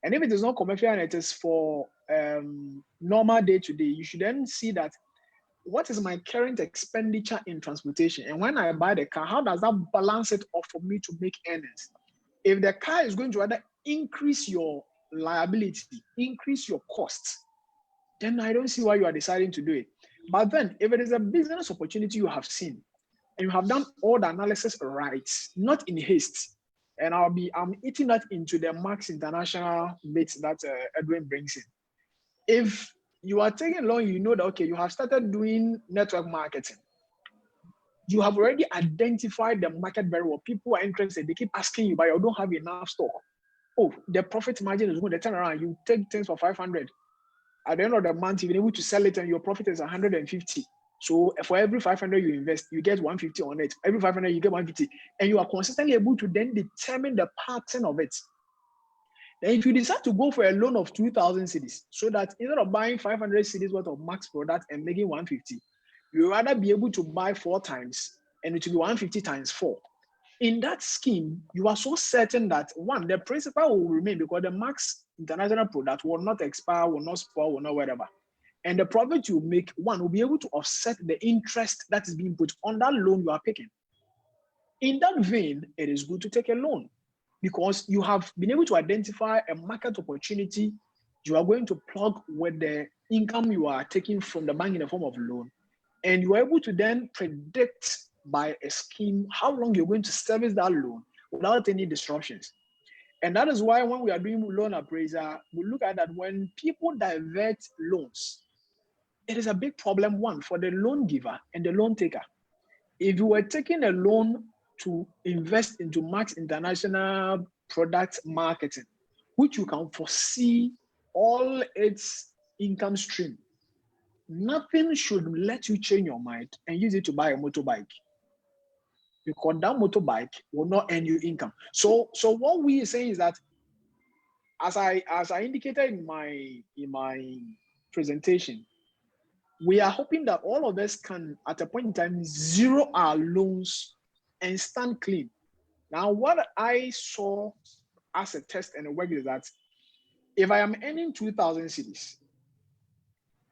And if it is not commercial and it is for normal day-to-day, you should then see that what is my current expenditure in transportation? And when I buy the car, how does that balance it off for me to make earnings? If the car is going to rather increase your liability, increase your costs, then I don't see why you are deciding to do it. But then if it is a business opportunity you have seen, and you have done all the analysis right, not in haste, and I'm eating that into the Max International bits that Edwin brings in. If you are taking a loan, you know that, okay, you have started doing network marketing. You have already identified the market very well. People are interested. They keep asking you, but you don't have enough stock. Oh, the profit margin is going to turn around. You take things for 500. At the end of the month, you've been able to sell it and your profit is 150. So for every 500 you invest, you get 150 on it. Every 500 you get 150. And you are consistently able to then determine the pattern of it. Then if you decide to go for a loan of 2,000 cedis, so that instead of buying 500 cedis worth of max product and making 150, you rather be able to buy 4 times and it will be 150 times 4. In that scheme, you are so certain that, one, the principal will remain because the Max International product will not expire, will not spoil, will not whatever. And the profit you make, one, will be able to offset the interest that is being put on that loan you are picking. In that vein, it is good to take a loan because you have been able to identify a market opportunity you are going to plug with the income you are taking from the bank in the form of loan. And you are able to then predict by a scheme how long you're going to service that loan without any disruptions. And that is why when we are doing loan appraisal, we look at that when people divert loans, it is a big problem, one, for the loan giver and the loan taker. If you were taking a loan to invest into Max International product marketing, which you can foresee all its income stream, nothing should let you change your mind and use it to buy a motorbike, because that motorbike will not earn you income. So what we are saying is that, as I indicated in my presentation, we are hoping that all of us can, at a point in time, zero our loans and stand clean. Now, what I saw as a test and a work is that if I am earning 2,000 cedis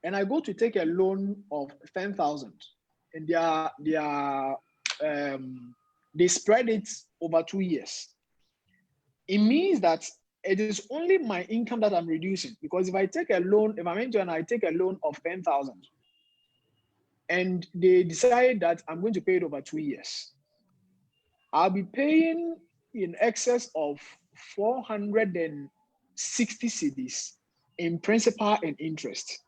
and I go to take a loan of 10,000, and they spread it over 2 years. It means that it is only my income that I'm reducing, because if I take a loan, if I'm into and I take a loan of 10,000, and they decide that I'm going to pay it over 2 years, I'll be paying in excess of 460 cedis in principal and interest.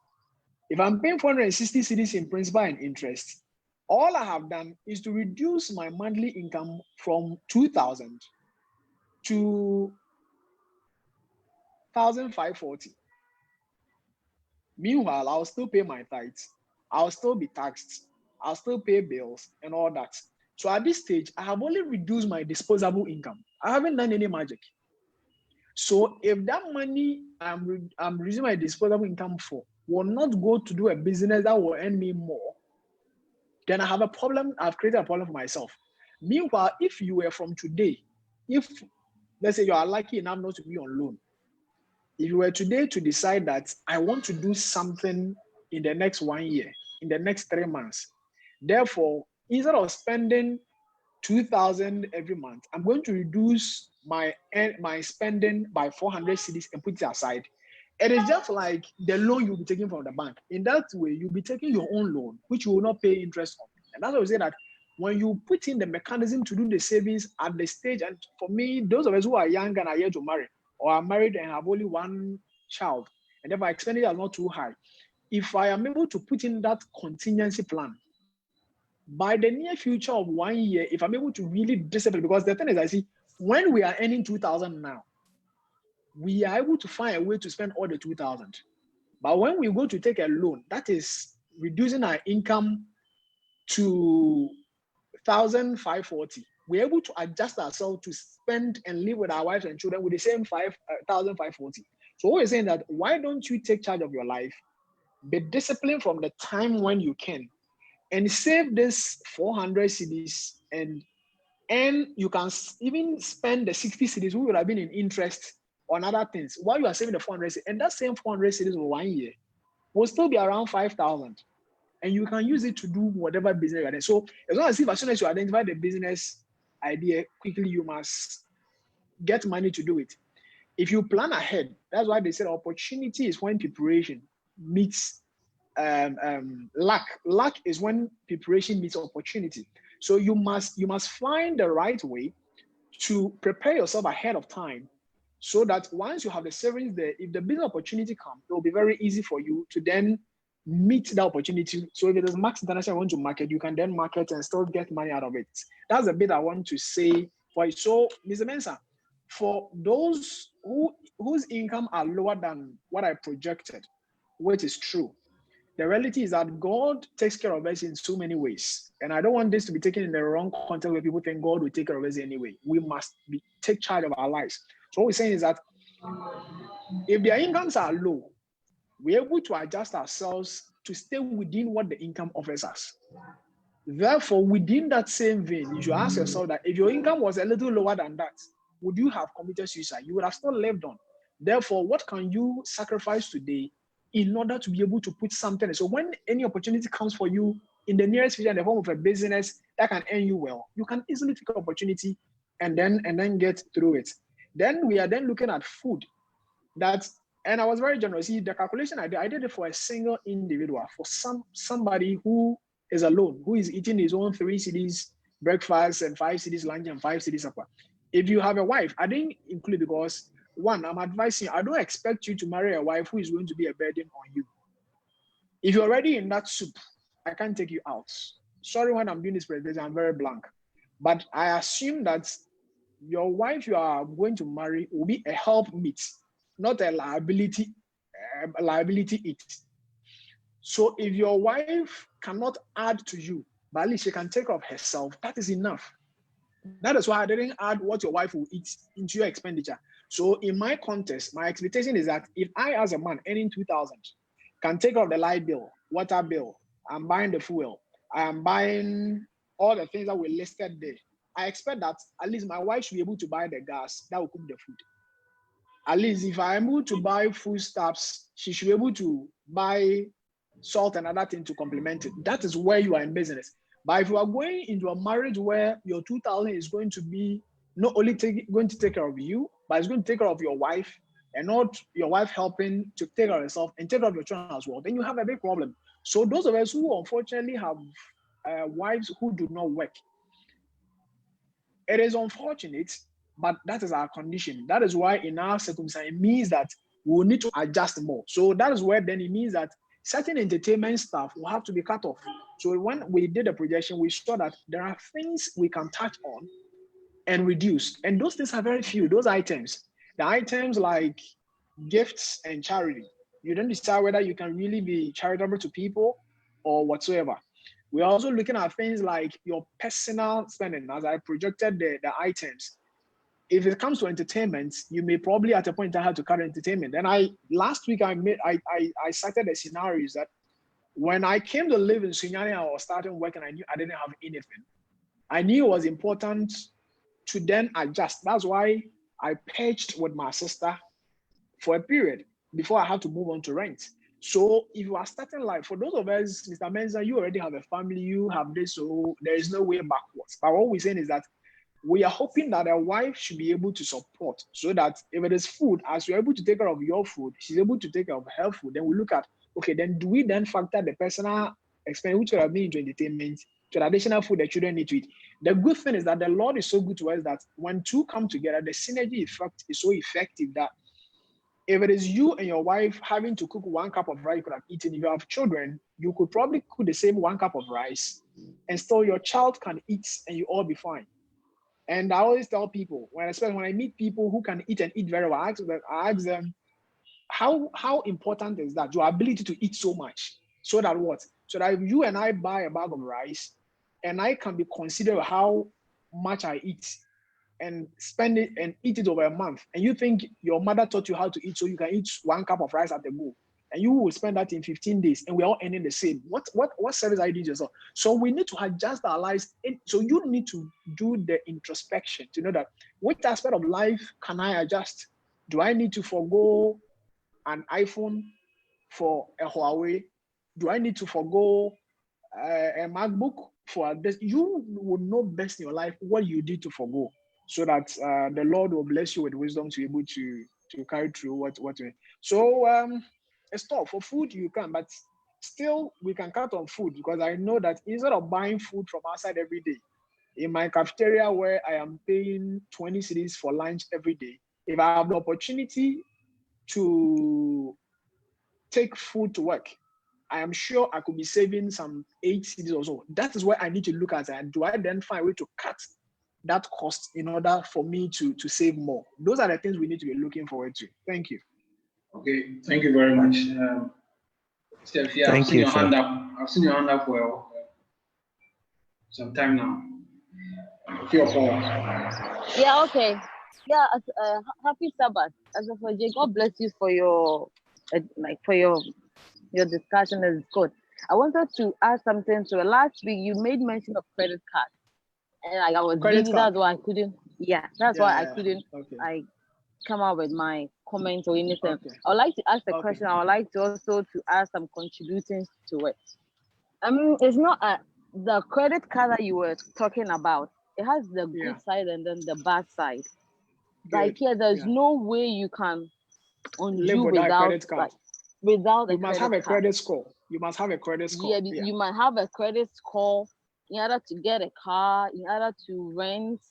If I'm paying 460 cedis in principal and interest, all I have done is to reduce my monthly income from 2,000 to 1,540. Meanwhile, I'll still pay my tithes. I'll still be taxed. I'll still pay bills and all that. So at this stage, I have only reduced my disposable income. I haven't done any magic. So if that money I'm reducing my disposable income for will not go to do a business that will earn me more, then I have a problem. I've created a problem for myself. Meanwhile, if you were from today, if let's say you are lucky enough not to be on loan, if you were today to decide that I want to do something in the next 1 year, in the next 3 months, therefore, instead of spending 2,000 every month, I'm going to reduce my spending by 400 cedis and put it aside. It is just like the loan you'll be taking from the bank. In that way, you'll be taking your own loan, which you will not pay interest on. And that's why we say that when you put in the mechanism to do the savings at the stage, and for me, those of us who are young and are yet to marry, or are married and have only one child, and therefore expenditure is not too high, if I am able to put in that contingency plan, by the near future of 1 year, if I'm able to really discipline, because the thing is, I see, when we are earning 2,000 now, we are able to find a way to spend all the 2,000. But when we go to take a loan, that is reducing our income to 1,540. We're able to adjust ourselves to spend and live with our wives and children with the same 1,540. So we're saying that, why don't you take charge of your life, be disciplined from the time when you can, and save this 400 cedis, and you can even spend the 60 cedis, who would have been in interest on other things, while you are saving the 400 cedis, and that same 400 cedis for 1 year will still be around 5,000. And you can use it to do whatever business you're doing. So as soon as you identify the business idea, quickly you must get money to do it. If you plan ahead, that's why they said opportunity is when preparation meets luck. Luck is when preparation meets opportunity. So you must find the right way to prepare yourself ahead of time, so that once you have the savings there, if the business opportunity comes, it will be very easy for you to then meet the opportunity. So if it is Max International want to market, you can then market and still get money out of it. That's a bit I want to say for you. So, Mr. Mensah, for those whose income are lower than what I projected, which is true, the reality is that God takes care of us in so many ways. And I don't want this to be taken in the wrong context where people think God will take care of us anyway. We must take charge of our lives. So what we're saying is that if their incomes are low, we're able to adjust ourselves to stay within what the income offers us. Therefore, within that same vein, you should ask yourself that if your income was a little lower than that, would you have committed suicide? You would have still lived on. Therefore, what can you sacrifice today in order to be able to put something? So when any opportunity comes for you in the nearest future in the form of a business that can earn you well, you can easily take an opportunity and then get through it. Then we are then looking at food. And I was very generous. See, the calculation I did it for a single individual, for somebody who is alone, who is eating his own 3 cedis breakfast and 5 cedis lunch and 5 cedis supper. If you have a wife, I didn't include, because one, I'm advising, I don't expect you to marry a wife who is going to be a burden on you. If you're already in that soup, I can't take you out. Sorry, when I'm doing this presentation, I'm very blank. But I assume that your wife you are going to marry will be a helpmeet, not a liability it. So if your wife cannot add to you, but at least she can take care of herself, that is enough. That is why I didn't add what your wife will eat into your expenditure. So in my context, my expectation is that if I, as a man earning 2,000, can take care of the light bill, water bill, I'm buying the fuel, I'm buying all the things that were listed there, I expect that at least my wife should be able to buy the gas that will cook the food. At least if I'm able to buy foodstuffs, she should be able to buy salt and other things to complement it. That is where you are in business. But if you are going into a marriage where your 2,000 is going to be not only going to take care of you, but it's going to take care of your wife, and not your wife helping to take care of herself and take care of your children as well, then you have a big problem. So those of us who unfortunately have wives who do not work, it is unfortunate, but that is our condition. That is why in our circumstance, it means that we will need to adjust more. So that is where then it means that certain entertainment stuff will have to be cut off. So when we did the projection, we saw that there are things we can touch on and reduce. And those things are very few, those items. The items like gifts and charity. You don't decide whether you can really be charitable to people or whatsoever. We're also looking at things like your personal spending. As I projected the items, if it comes to entertainment, you may probably at a point in time have to cut entertainment. And last week I cited the scenarios that when I came to live in Sunyani, I was starting work and I knew I didn't have anything. I knew it was important to then adjust. That's why I pitched with my sister for a period before I had to move on to rent. So if you are starting life, for those of us, Mr. Mensa, you already have a family, you have this, so there is no way backwards. But what we're saying is that we are hoping that a wife should be able to support, so that if it is food, as you're able to take care of your food, she's able to take care of her food. Then we look at, okay, then do we then factor the personal expense, which would have been into entertainment, to the additional food the children need to eat? The good thing is that the Lord is so good to us that when two come together, the synergy effect is so effective that if it is you and your wife having to cook 1 cup of rice you could have eaten, if you have children, you could probably cook the same 1 cup of rice and still your child can eat and you all be fine. And I always tell people, especially when I meet people who can eat and eat very well, I ask them, how important is that, your ability to eat so much? So that what? So that if you and I buy a bag of rice and I can be considered how much I eat and spend it and eat it over a month, and you think your mother taught you how to eat so you can eat 1 cup of rice at a go, and you will spend that in 15 days and we're all earning the same. What service are you doing to yourself? So we need to adjust our lives. So you need to do the introspection to know that which aspect of life can I adjust? Do I need to forego an iPhone for a Huawei? Do I need to forego a MacBook for this? You would know best in your life what you need to forego, so that the Lord will bless you with wisdom to be able to carry through what. So a store for food you can, but still we can cut on food, because I know that instead of buying food from outside every day, in my cafeteria where I am paying 20 cedis for lunch every day, if I have the opportunity to take food to work, I am sure I could be saving some 8 cedis or so. That is where I need to look at it. Do I then find a way to cut that cost in order for me to save more? Those are the things we need to be looking forward to. Thank you. Okay, thank you very much. Steph, yeah, I've seen your hand up. I've seen your hand up for some time now. Yeah, okay. Yeah, happy Sabbath. Asafo-Adjei, God bless you for your your discussion. Is good. I wanted to ask something. So last week you made mention of credit card, and I was busy. That's why I couldn't. Yeah, that's why I couldn't. Okay. I come out with my comment or anything. Okay. I would like to ask a question. I would like to also to ask some contributions to it. I mean, it's not the credit card that you were talking about. It has the good side and then the bad side. Good. Like here, there's no way you can undo without credit card. Without you must have a credit score. You must have a credit score. Yeah, you must have a credit score in order to get a car, in order to rent,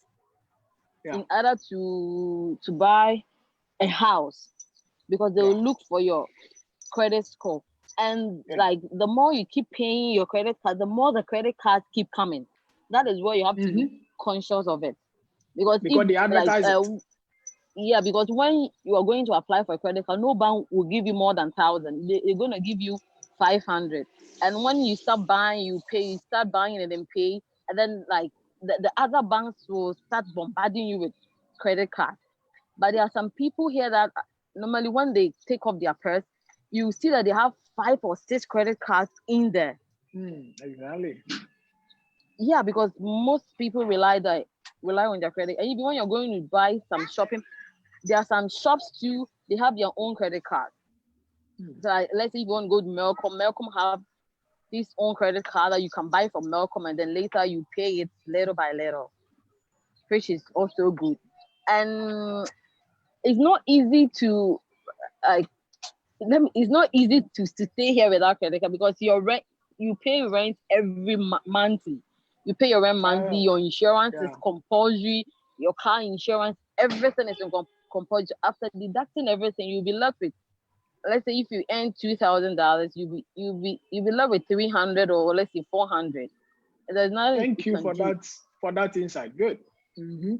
in order to buy a house, because they will look for your credit score. And like the more you keep paying your credit card, the more the credit cards keep coming. That is where you have to be conscious of it, because they advertise it. Yeah, because when you are going to apply for a credit card, no bank will give you more than 1,000. They're going to give you 500. And when you start buying, you pay. You start buying and then pay, and then like the other banks will start bombarding you with credit cards. But there are some people here that normally when they take off their purse, you see that they have 5 or 6 credit cards in there. Exactly. Yeah, because most people rely on their credit. And even when you're going to buy some shopping, there are some shops too, they have their own credit card. So let's say you want to go to Malcolm have his own credit card that you can buy from Malcolm, and then later you pay it little by little, which is also good. And it's not easy to it's not easy to stay here without credit card, because your rent, you pay rent every monthly. You pay your rent monthly. Your insurance is compulsory. Your car insurance, everything is compulsory. After deducting everything, you'll be left with, let's say if you earn $2,000, you'll be left with 300, or let's say 400. There's nothing. Thank you for that insight. Good. Mm-hmm.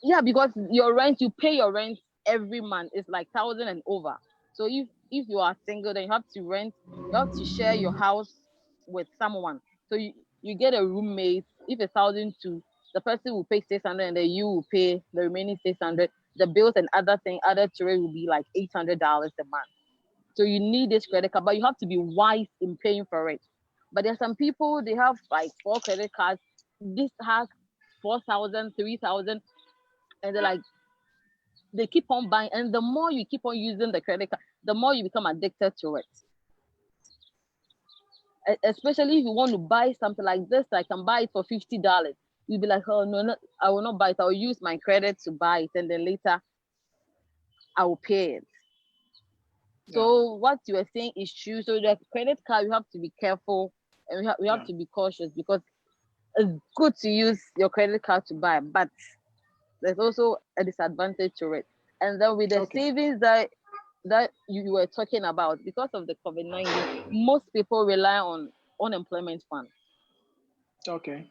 Yeah, because your rent, you pay your rent every month. It's like 1,000 and over. So if you are single, then you have to share your house with someone. So you get a roommate. If 1,002, the person will pay 600, and then you will pay the remaining 600. The bills and other trade will be like $800 a month. So you need this credit card, but you have to be wise in paying for it. But there's some people, they have like 4 credit cards. This has 4,000, 3,000, and they're like, they keep on buying. And the more you keep on using the credit card, the more you become addicted to it. Especially if you want to buy something like this, I can buy it for $50. You'll be like, oh no, I will not buy it. I'll use my credit to buy it, and then later I will pay it. So what you are saying is true. So the credit card, you have to be careful, and we have to be cautious, because it's good to use your credit card to buy, but there's also a disadvantage to it. And then with the savings that you were talking about, because of the COVID-19, most people rely on unemployment fund. Okay.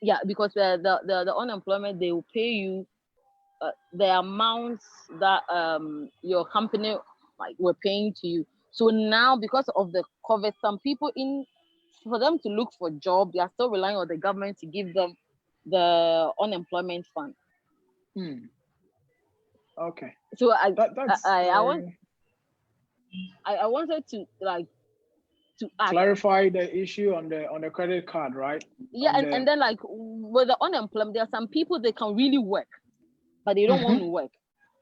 Yeah, because the unemployment, they will pay you the amounts that your company were paying to you. So now, because of the COVID, some people, for them to look for a job, they are still relying on the government to give them the unemployment fund. Okay. So I wanted to clarify the issue on the credit card, right? Yeah, and then like with the unemployment, there are some people, they can really work, but they don't want to work.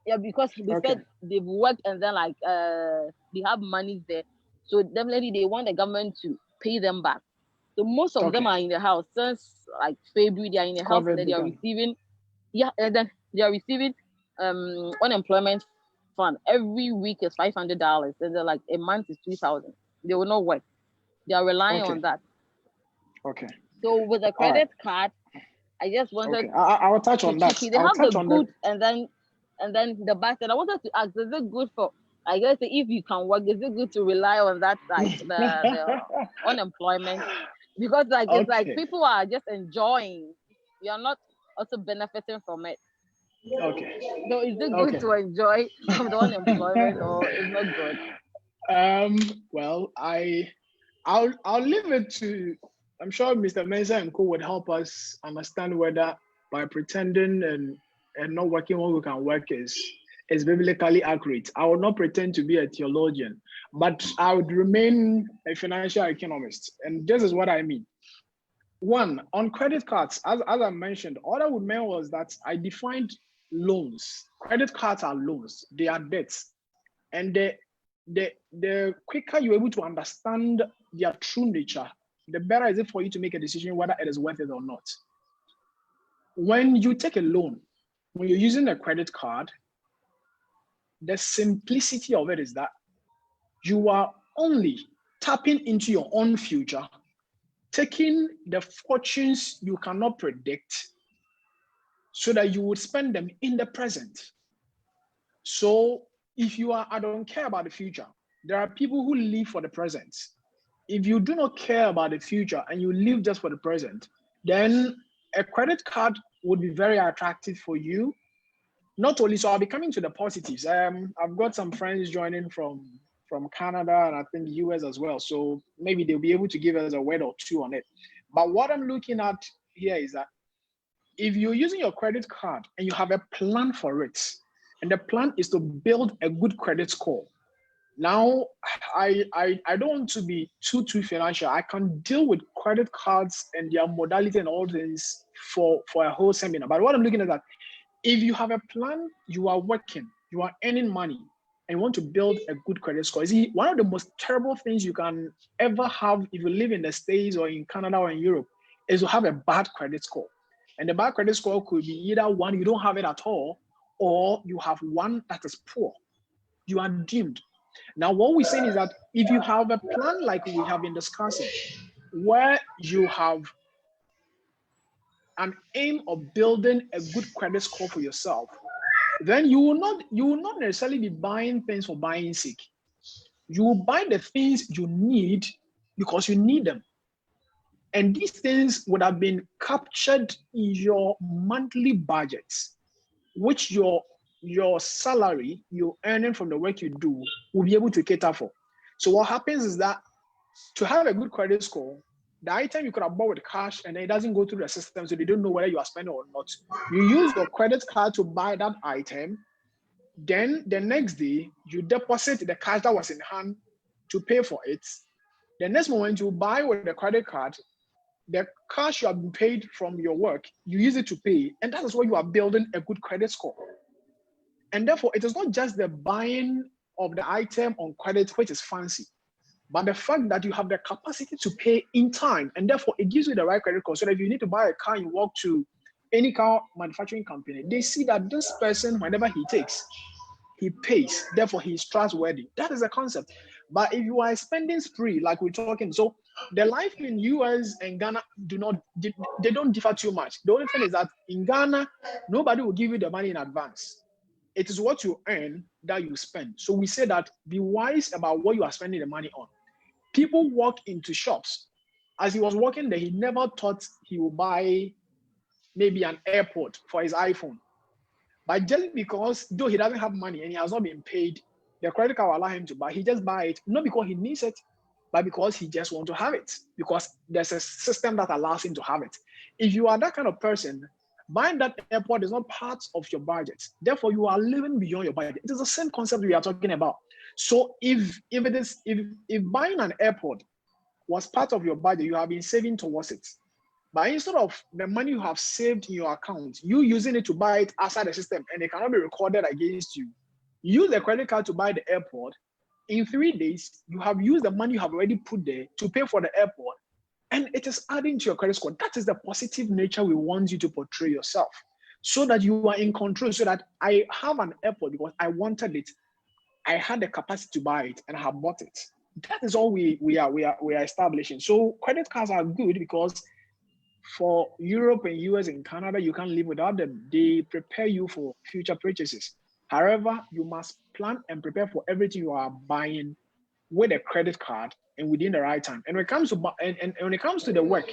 Yeah, because they said they've worked, and then like they have money there, so definitely they want the government to pay them back. So most of them are in the house since like February. They are in the house, and they are receiving, and then they are receiving unemployment fund. Every week is $500, and they're like, a month is 2,000. They will not work. They are relying on that. Okay. So with a credit card, I just wanted. I will touch on that. They have the good, and then the bad. And I wanted to ask: is it good for? I guess if you can work, is it good to rely on that, like the unemployment? Because like it's like people are just enjoying. You are not also benefiting from it. Okay. So is it good to enjoy from the unemployment, or is not good? Well, I'll leave it to. I'm sure Mr. Mensah and Co would help us understand whether by pretending and not working when we can work is biblically accurate. I will not pretend to be a theologian, but I would remain a financial economist. And this is what I mean. One, on credit cards, as I mentioned, all I would mean was that I defined loans. Credit cards are loans. They are debts. And the quicker you're able to understand their true nature, the better is it for you to make a decision whether it is worth it or not. When you take a loan, when you're using a credit card, the simplicity of it is that you are only tapping into your own future, taking the fortunes you cannot predict so that you would spend them in the present. So if you are, I don't care about the future. There are people who live for the present. If you do not care about the future and you live just for the present, then a credit card would be very attractive for you. Not only, so I'll be coming to the positives. I've got some friends joining from Canada and I think US as well. So maybe they'll be able to give us a word or two on it. But what I'm looking at here is that if you're using your credit card and you have a plan for it, and the plan is to build a good credit score. Now, I don't want to be too financial. I can deal with credit cards and their modality and all things for a whole seminar. But what I'm looking at that, if you have a plan, you are working, you are earning money, and want to build a good credit score. See, one of the most terrible things you can ever have if you live in the States or in Canada or in Europe is to have a bad credit score. And the bad credit score could be either one, you don't have it at all, or you have one that is poor. You are doomed. Now, what we're saying is that if you have a plan like we have been discussing, where you have an aim of building a good credit score for yourself, then you will not necessarily be buying things for buying sake. You will buy the things you need because you need them. And these things would have been captured in your monthly budgets, which your salary you're earning from the work you do will be able to cater for. So what happens is that to have a good credit score, the item you could have bought with cash and it doesn't go through the system, so they don't know whether you are spending or not. You use your credit card to buy that item. Then the next day, you deposit the cash that was in hand to pay for it. The next moment, you buy with the credit card, the cash you have been paid from your work, you use it to pay. And that is where you are building a good credit score. And therefore, it is not just the buying of the item on credit, which is fancy, but the fact that you have the capacity to pay in time. And therefore, it gives you the right credit score. So that if you need to buy a car, you walk to any car manufacturing company, they see that this person, whenever he takes, he pays. Therefore, he is trustworthy. That is the concept. But if you are spending spree, like we're talking, so the life in US and Ghana they don't differ too much. The only thing is that in Ghana, nobody will give you the money in advance. It is what you earn that you spend. So we say that be wise about what you are spending the money on. People walk into shops. As he was walking there, he never thought he would buy maybe an AirPod for his iPhone. But just because, though he doesn't have money and he has not been paid, the credit card will allow him to buy. He just buy it, not because he needs it, but because he just wants to have it. Because there's a system that allows him to have it. If you are that kind of person, buying that AirPod is not part of your budget. Therefore, you are living beyond your budget. It is the same concept we are talking about. So if buying an AirPod was part of your budget, you have been saving towards it. But instead of the money you have saved in your account, you using it to buy it outside the system and it cannot be recorded against you. Use the credit card to buy the AirPod. In 3 days, you have used the money you have already put there to pay for the AirPod, and it is adding to your credit score. That is the positive nature we want you to portray yourself, so that you are in control, so that I have an AirPod because I wanted it. I had the capacity to buy it and I have bought it. That is all we are establishing. So credit cards are good because for Europe and US and Canada, you can't live without them. They prepare you for future purchases. However, you must plan and prepare for everything you are buying with a credit card and within the right time. And when it comes to and when it comes to the work,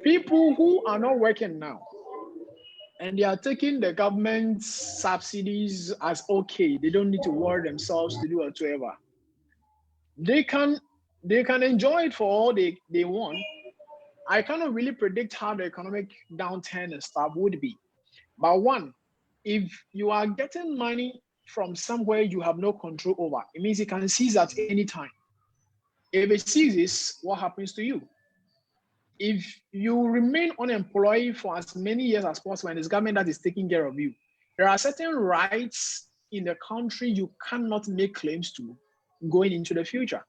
people who are not working now and they are taking the government's subsidies as okay, they don't need to worry themselves to do whatsoever. They can enjoy it for all they want. I cannot really predict how the economic downturn and stuff would be. But one, if you are getting money from somewhere you have no control over, it means it can seize at any time. If it seizes, what happens to you? If you remain unemployed for as many years as possible and it's government that is taking care of you, there are certain rights in the country you cannot make claims to going into the future.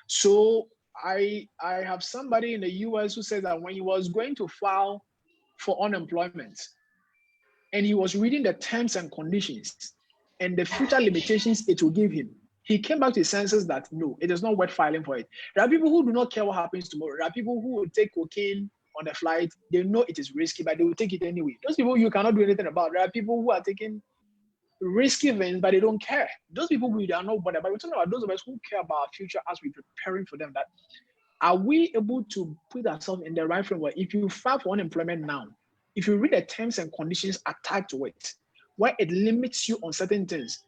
So I have somebody in the US who said that when he was going to file for unemployment and he was reading the terms and conditions and the future limitations it will give him, he came back to his senses that no, it is not worth filing for it. There are people who do not care what happens tomorrow. There are people who will take cocaine on the flight. They know it is risky, but they will take it anyway. Those people you cannot do anything about. There are people who are taking risky things, but they don't care. Those people we are not bothered. But we're talking about those of us who care about our future as we're preparing for them. That are we able to put ourselves in the right framework? If you file for unemployment now, if you read the terms and conditions attached to it, where it limits you on certain things,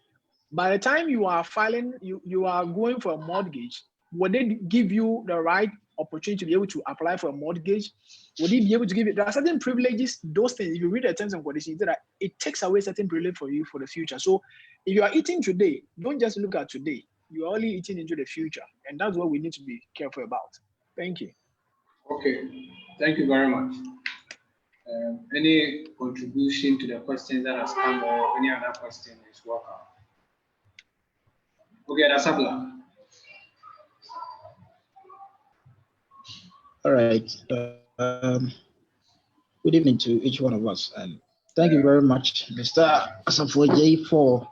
by the time you are filing, you are going for a mortgage, would they give you the right opportunity to be able to apply for a mortgage? Would they be able to give you? There are certain privileges, those things, if you read the terms and conditions, that it takes away certain privilege for you for the future. So if you are eating today, don't just look at today. You are only eating into the future. And that's what we need to be careful about. Thank you. Okay, thank you very much. Any contribution to the questions that has come or any other question is welcome. Okay, that's Abla. All right. Good evening to each one of us, and thank you very much, Mr. Asafo-Adjei, for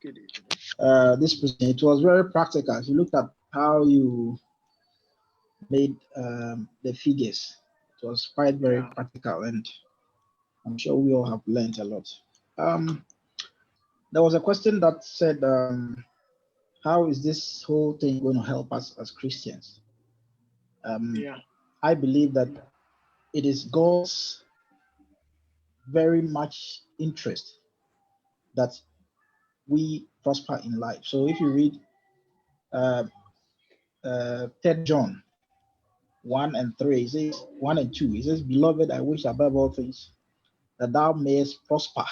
this presentation. It was very practical. If you looked at how you made the figures, it was quite very practical, and I'm sure we all have learned a lot. There was a question that said, how is this whole thing going to help us as Christians? I believe that it is God's very much interest that we prosper in life. So if you read 3 John 1 and 3, it says 1 and 2, it says, "Beloved, I wish above all things that thou mayest prosper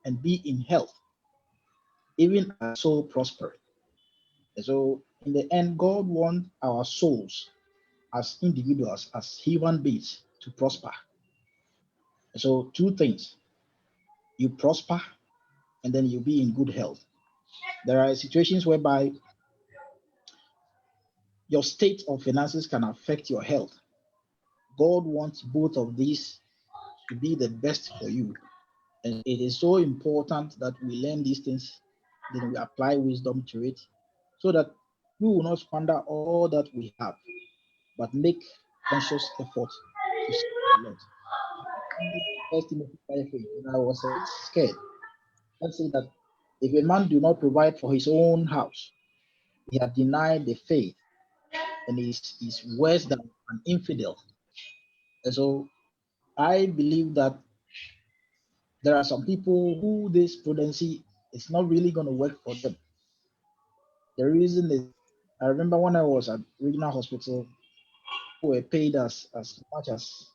and be in health, even as soul prosper." And so in the end, God wants our souls as individuals, as human beings, to prosper. And so two things: you prosper and then you be in good health. There are situations whereby your state of finances can affect your health. God wants both of these to be the best for you. And it is so important that we learn these things, then we apply wisdom to it, so that we will not squander all that we have, but make conscious effort to serve the Lord. First Timothy 5:8, and I was a bit scared. Let's say that if a man do not provide for his own house, he has denied the faith and is worse than an infidel. And so I believe that there are some people who this prudency is not really going to work for them. The reason is, I remember when I was at regional hospital, we were paid as much as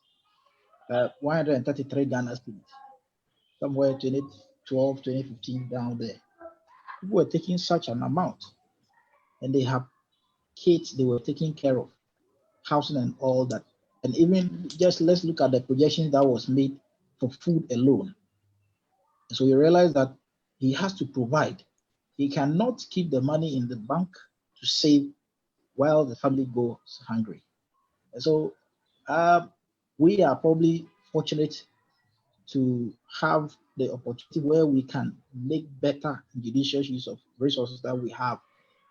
133 Ghana cedis, somewhere 2012, 2015 down there. People were taking such an amount, and they have kids they were taking care of, housing and all that. And even just let's look at the projection that was made for food alone. And so you realize that he has to provide. He cannot keep the money in the bank to save while the family goes hungry. And so we are probably fortunate to have the opportunity where we can make better judicious use of resources that we have,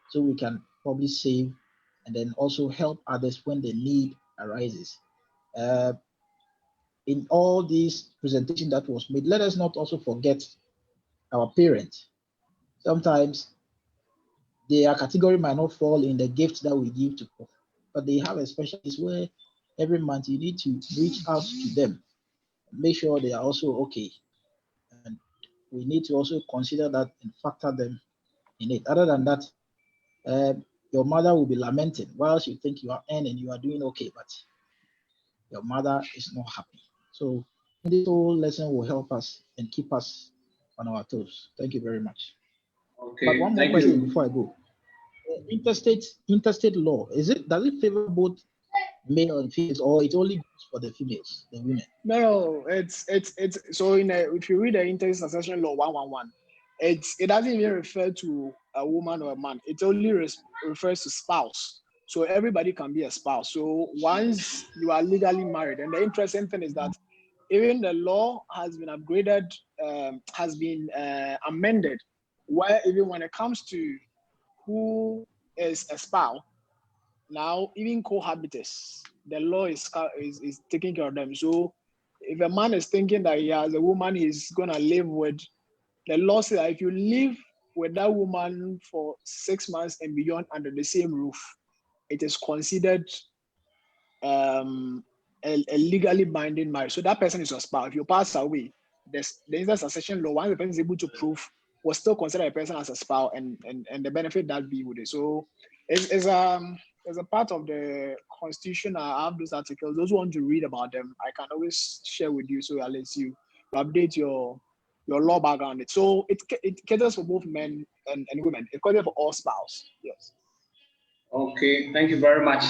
so we can probably save and then also help others when the need arises. In all these presentations that was made, let us not also forget our parents. Sometimes their category might not fall in the gifts that we give to people, but they have a special place where every month you need to reach out to them, make sure they are also okay. And we need to also consider that and factor them in it. Other than that, your mother will be lamenting whilst you think you are earning, you are doing okay, but your mother is not happy. So this whole lesson will help us and keep us on our toes. Thank you very much. Okay, but one more question before I go. Interstate law, does it favor both male and females, or it only goes for the females, the women? No, it's so if you read the interstate succession law 111, it doesn't even refer to a woman or a man. It only refers to spouse. So everybody can be a spouse. So once you are legally married, and the interesting thing is that even the law has been upgraded, has been amended, where even when it comes to who is a spouse, now even cohabitants, the law is taking care of them. So if a man is thinking that he has a woman he's gonna live with, the law says that if you live with that woman for 6 months and beyond under the same roof, it is considered a legally binding marriage. So that person is your spouse. If you pass away, the instant succession law, once the person is able to prove, will still consider a person as a spouse and the benefit that be with it. So it's a part of the constitution. I have those articles. Those who want to read about them, I can always share with you, so I'll let you update your law background. So it caters for both men and women. It caters for all spouses. Yes. Okay, thank you very much.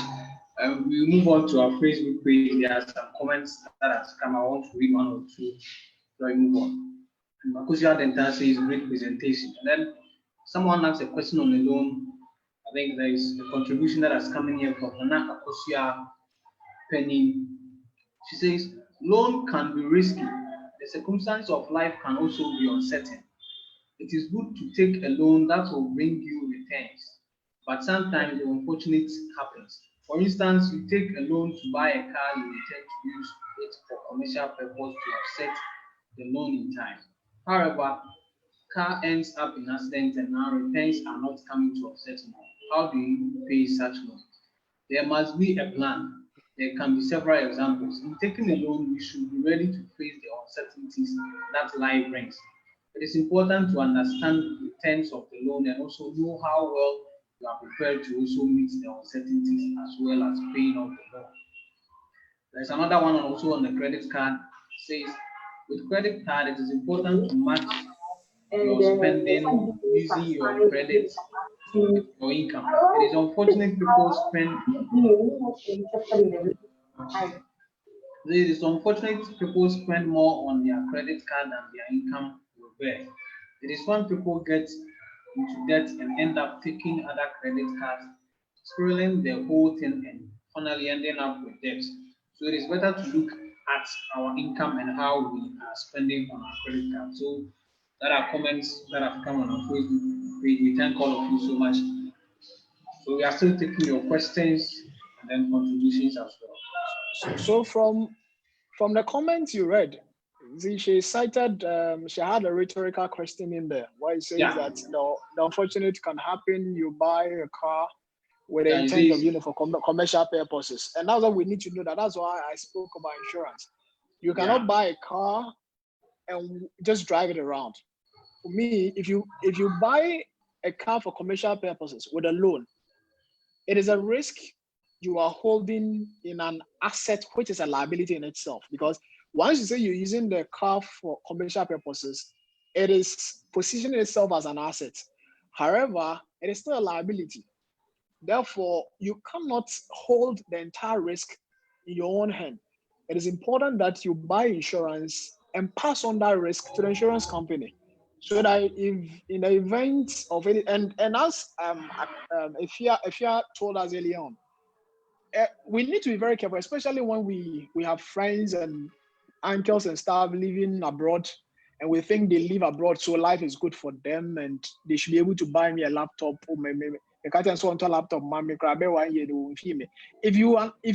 We move on to our Facebook page. There are some comments that has come. I want to read one or two. So I move on. Makusia Denta says great presentation. And then Someone asked a question on the loan. I think there is a contribution that has come in here from Nana Akosia Penny. She says, loan can be risky. The circumstances of life can also be uncertain. It is good to take a loan that will bring you returns, but sometimes the unfortunate happens. For instance, you take a loan to buy a car, you intend to use it for commercial purpose to offset the loan in time. However, car ends up in accident and now returns are not coming to offset more. How do you pay such loan? There must be a plan. There can be several examples. In taking a loan, you should be ready to face the uncertainties that life brings. It is important to understand the terms of the loan and also know how well you are prepared to also meet the uncertainties as well as paying off the loan. There's another one also on the credit card. It says, with credit card, it is important to match your spending using your credit with your income. It is unfortunate people spend. It is unfortunate people spend more on their credit card than their income will bear. It is when people get into debt and end up taking other credit cards, spiraling the whole thing and finally ending up with debt. So it is better to look at our income and how we are spending on our credit card. So that are comments that have come on our Facebook page. We thank all of you so much. So we are still taking your questions and then contributions as well. So from the comments you read, she cited, she had a rhetorical question in there where it says that the unfortunate can happen. You buy a car with the intent of using for commercial purposes, and that's what we need to know. That's why I spoke about insurance. You cannot buy a car and just drive it around. For me, if you buy a car for commercial purposes with a loan, it is a risk you are holding in an asset which is a liability in itself. Because once you say you're using the car for commercial purposes, it is positioning itself as an asset. However, it is still a liability. Therefore, you cannot hold the entire risk in your own hand. It is important that you buy insurance and pass on that risk to the insurance company, so that if in the event of any, and as Ifya told us earlier on, we need to be very careful, especially when we have friends and uncles and stuff living abroad, and we think they live abroad, so life is good for them, and they should be able to buy me a laptop. If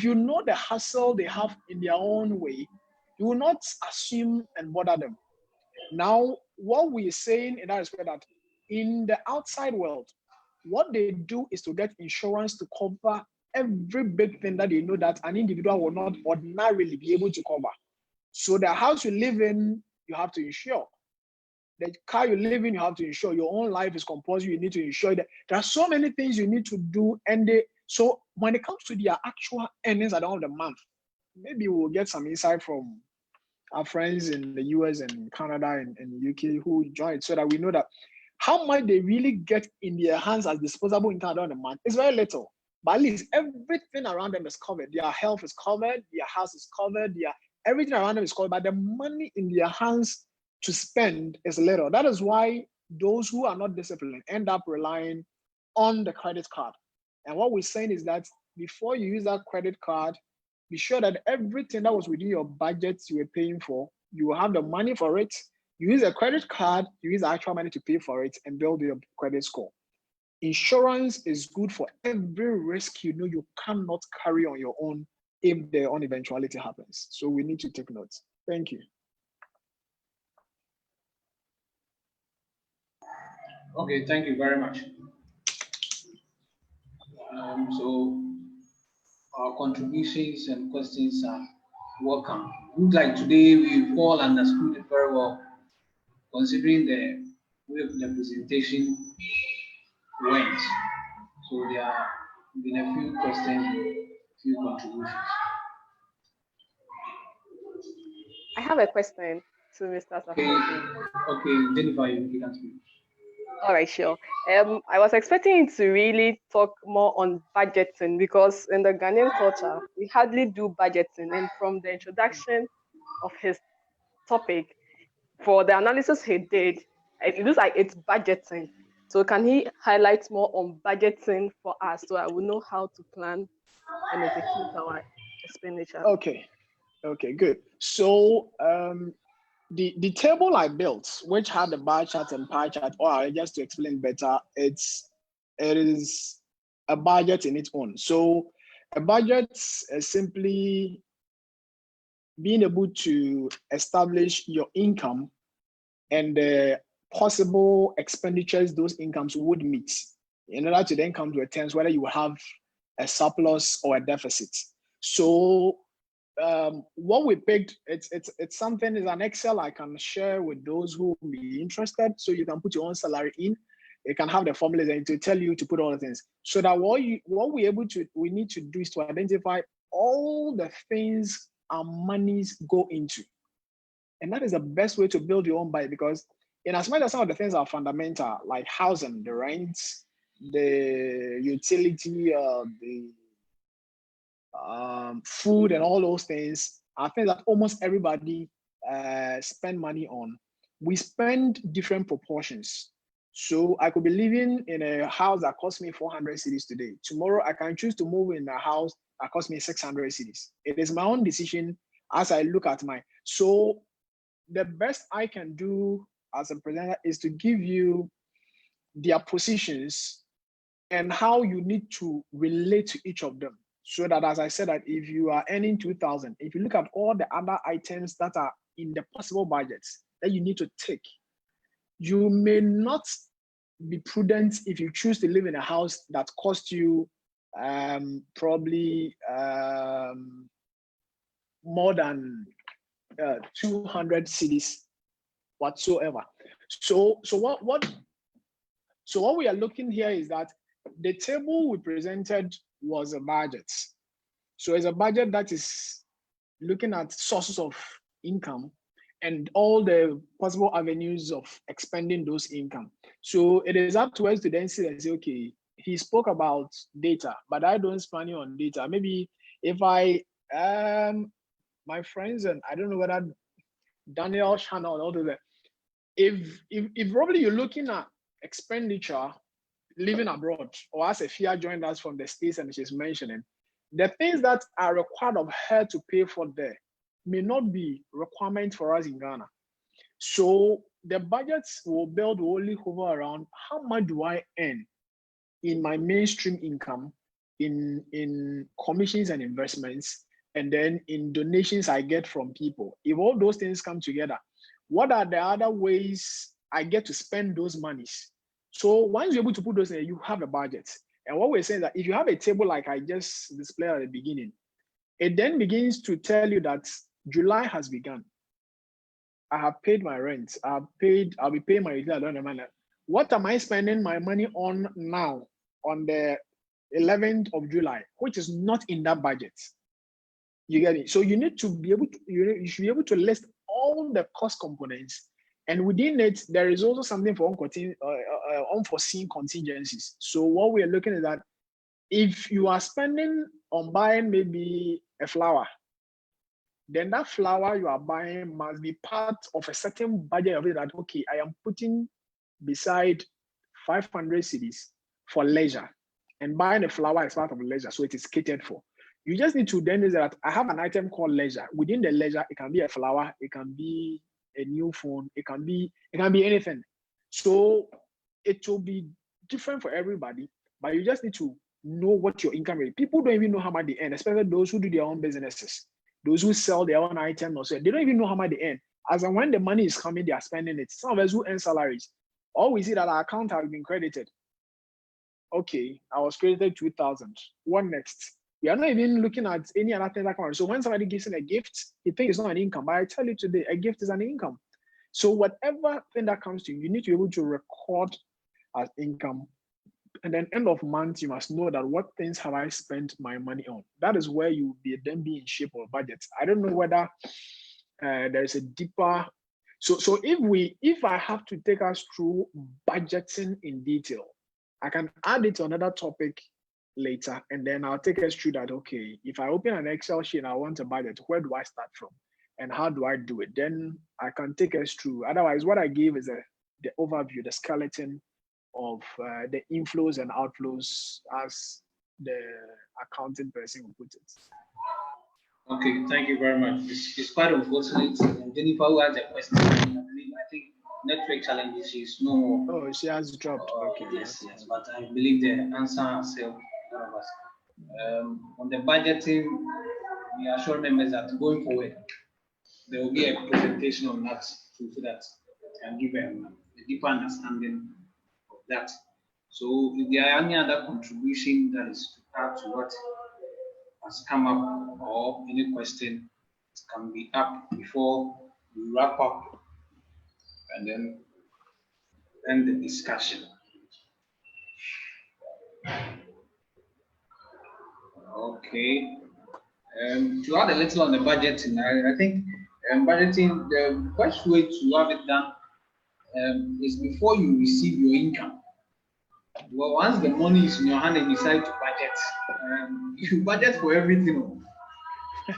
you know the hassle they have in their own way, you will not assume and bother them. Now, what we're saying in that respect, that in the outside world, what they do is to get insurance to cover every big thing that they know that an individual will not ordinarily be able to cover. So the house you live in, you have to insure. The car you live in, you have to insure. Your own life is compulsory, you need to insure that. There are so many things you need to do. And so when it comes to their actual earnings at the end of the month, maybe we'll get some insight from our friends in the US and Canada and UK who joined, so that we know that how much they really get in their hands as disposable income at the end of the month is very little. But at least everything around them is covered. Their health is covered, their house is covered, everything around them is covered, but the money in their hands to spend is little. That is why those who are not disciplined end up relying on the credit card. And what we're saying is that before you use that credit card, be sure that everything that was within your budget you were paying for, you will have the money for it. You use a credit card, you use the actual money to pay for it and build your credit score. Insurance is good for every risk you know you cannot carry on your own if the eventuality happens. So we need to take notes. Thank you. Okay, thank you very much. So our contributions and questions are welcome. Looks like today we've all understood it very well, considering the way the presentation went. So there have been a few questions, a few contributions. I have a question to Mr. Asafo-Adjei. Okay, Jennifer, you can speak. All right, sure. I was expecting you to really talk more on budgeting, because in the Ghanaian culture, we hardly do budgeting. And from the introduction of his topic, for the analysis he did, it looks like it's budgeting So can he highlight more on budgeting for us so I will know how to plan and execute our expenditure? Okay, good. So the table I built, which had the bar chart and pie chart, or just to explain better, it is a budget in its own. So a budget is simply being able to establish your income and the possible expenditures those incomes would meet in order to then come to a terms whether you have a surplus or a deficit. So what we picked, it's something, is an Excel I can share with those who will be interested. So you can put your own salary in. You can have the formulas and to tell you to put all the things. So that what we need to do is to identify all the things our monies go into. And that is the best way to build your own budget, because in as much as some of the things are fundamental, like housing, the rent, the utility, the food and all those things are things that almost everybody spend money on. We spend different proportions. So I could be living in a house that costs me 400 cedis today. Tomorrow I can choose to move in a house that costs me 600 cedis. It is my own decision as I look at my. So the best I can do as a presenter is to give you their positions and how you need to relate to each of them. So that, as I said, that if you are earning 2,000, if you look at all the other items that are in the possible budgets that you need to take, you may not be prudent if you choose to live in a house that costs you probably more than 200 cedis whatsoever. So what we are looking here is that the table we presented was a budget. So it's a budget that is looking at sources of income and all the possible avenues of expending those income. So it is up to us to then see and say, okay, he spoke about data, but I don't spend money on data. Maybe if I my friends, and I don't know whether Daniel, Shannon, all of that, if probably you're looking at expenditure living abroad, or as Afia joined us from the States and she's mentioning, the things that are required of her to pay for there may not be requirement for us in Ghana. So the budgets will build will only hover around how much do I earn in my mainstream income, in commissions and investments, and then in donations I get from people. If all those things come together, what are the other ways I get to spend those monies? So once you're able to put those in, you have a budget. And what we're saying is that if you have a table like I just displayed at the beginning, it then begins to tell you that July has begun. I have paid my rent. I'll be paying my utility. What am I spending my money on now on the 11th of July, which is not in that budget? You get it? So you need to be able to, you should be able to list all the cost components. And within it, there is also something for unforeseen contingencies. So what we are looking at that, if you are spending on buying maybe a flower, then that flower you are buying must be part of a certain budget of it that, okay, I am putting beside 500 cedis for leisure, and buying a flower is part of leisure, so it is catered for. You just need to then is that I have an item called leisure. Within the leisure, it can be a flower, it can be a new phone, it can be anything. So it will be different for everybody, but you just need to know what your income is. People don't even know how much they earn, especially those who do their own businesses, those who sell their own items or so. They don't even know how much they earn. As and when the money is coming, they are spending it. Some of us who earn salaries, all we see that our account has been credited. Okay, I was credited 2,000. What next? We are not even looking at any other thing that comes. So when somebody gives in a gift, you think it's not an income. But I tell you today, a gift is an income. So whatever thing that comes to you, you need to be able to record as income. And then end of month, you must know that what things have I spent my money on. That is where you then be in shape of budget. I don't know whether there's a deeper. So if I have to take us through budgeting in detail, I can add it to another topic later, and then I'll take us through that. Okay, if I open an Excel sheet and I want a budget, where do I start from? And how do I do it? Then I can take us through. Otherwise, what I gave is the overview, the skeleton, of the inflows and outflows, as the accounting person will put it. Okay, thank you very much. It's quite unfortunate. Jennifer, who has a question, I think network challenges. She's no more. Oh, she has dropped. Okay. Yes, but I believe the answer herself. On the budgeting, we assure members that going forward, there will be a presentation on that so that can give a deeper understanding of that. So if there are any other contribution that is to add to what has come up, or any question can be up before we wrap up and then end the discussion. Okay. To add a little on the budgeting, I think budgeting, the best way to have it done is before you receive your income. Well, once the money is in your hand and you decide to budget, you budget for everything.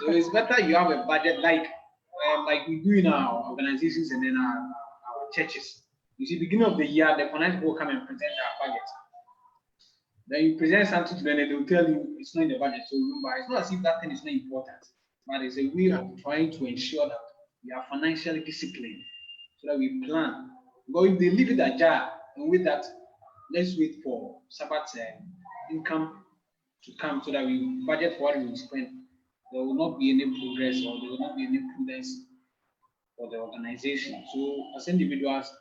So it's better you have a budget like we do in our organizations and then our churches. You see, beginning of the year, the finance will come and present our budget. Then you present something to them and they will tell you it's not in the budget. So remember, it's not as if that thing is not important, but it's a way of trying to ensure that we are financially disciplined so that we plan. Because if they leave it ajar, and with that, let's wait for Sabbath income to come so that we budget for what we spend. There will not be any progress, or there will not be any prudence for the organization. So as individuals,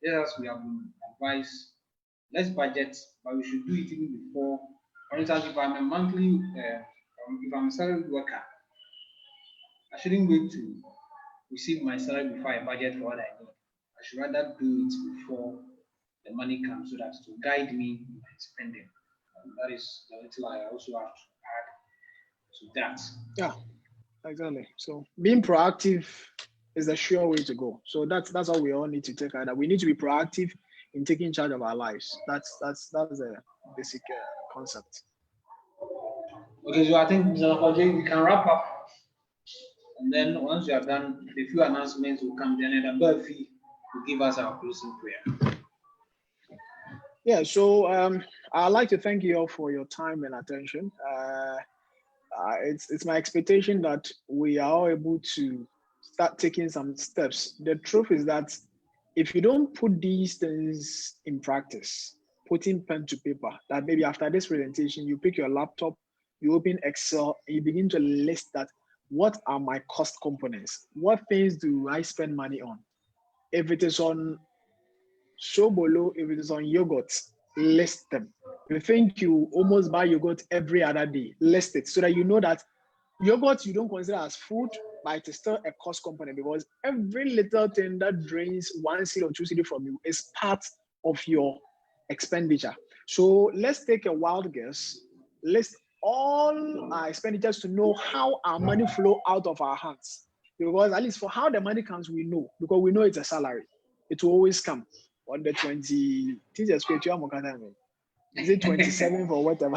as we have been advised, let's budget, but we should do it even before. For instance, if I'm a monthly, if I'm a salary worker, I shouldn't wait to receive my salary before I budget for what I need. I should rather do it before the money comes, so that to guide me in my spending. That is the little I also have to add to that. Yeah, exactly. So being proactive is the sure way to go. So that's how we all need to take that. We need to be proactive in taking charge of our lives. That's the basic concept. Okay, so I think Asafo-Adjei, we can wrap up, and then once we are done, a few announcements will come. Then Berfi will give us our closing prayer. Yeah, so I'd like to thank you all for your time and attention. It's my expectation that we are all able to start taking some steps. The truth is that if you don't put these things in practice, putting pen to paper, that maybe after this presentation, you pick your laptop, you open Excel, and you begin to list that, what are my cost components? What things do I spend money on? If it is on Shobolo, if it is on yogurt, list them. You think you almost buy yogurt every other day, list it so that you know that yogurt you don't consider as food, but it is still a cost component, because every little thing that drains 1 cedi or 2 cedi from you is part of your expenditure. So let's take a wild guess. List all our expenditures to know how our money flow out of our hands. Because at least for how the money comes, we know, because we know it's a salary. It will always come on the 20. Is it 27th or whatever?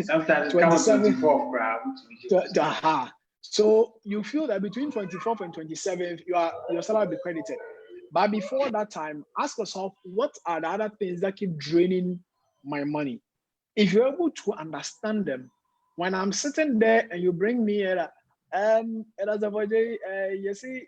Sometimes it comes 24th. So you feel that between 24th and 27th, your salary will be credited. But before that time, ask yourself, what are the other things that keep draining my money? If you're able to understand them, when I'm sitting there and you bring me you see,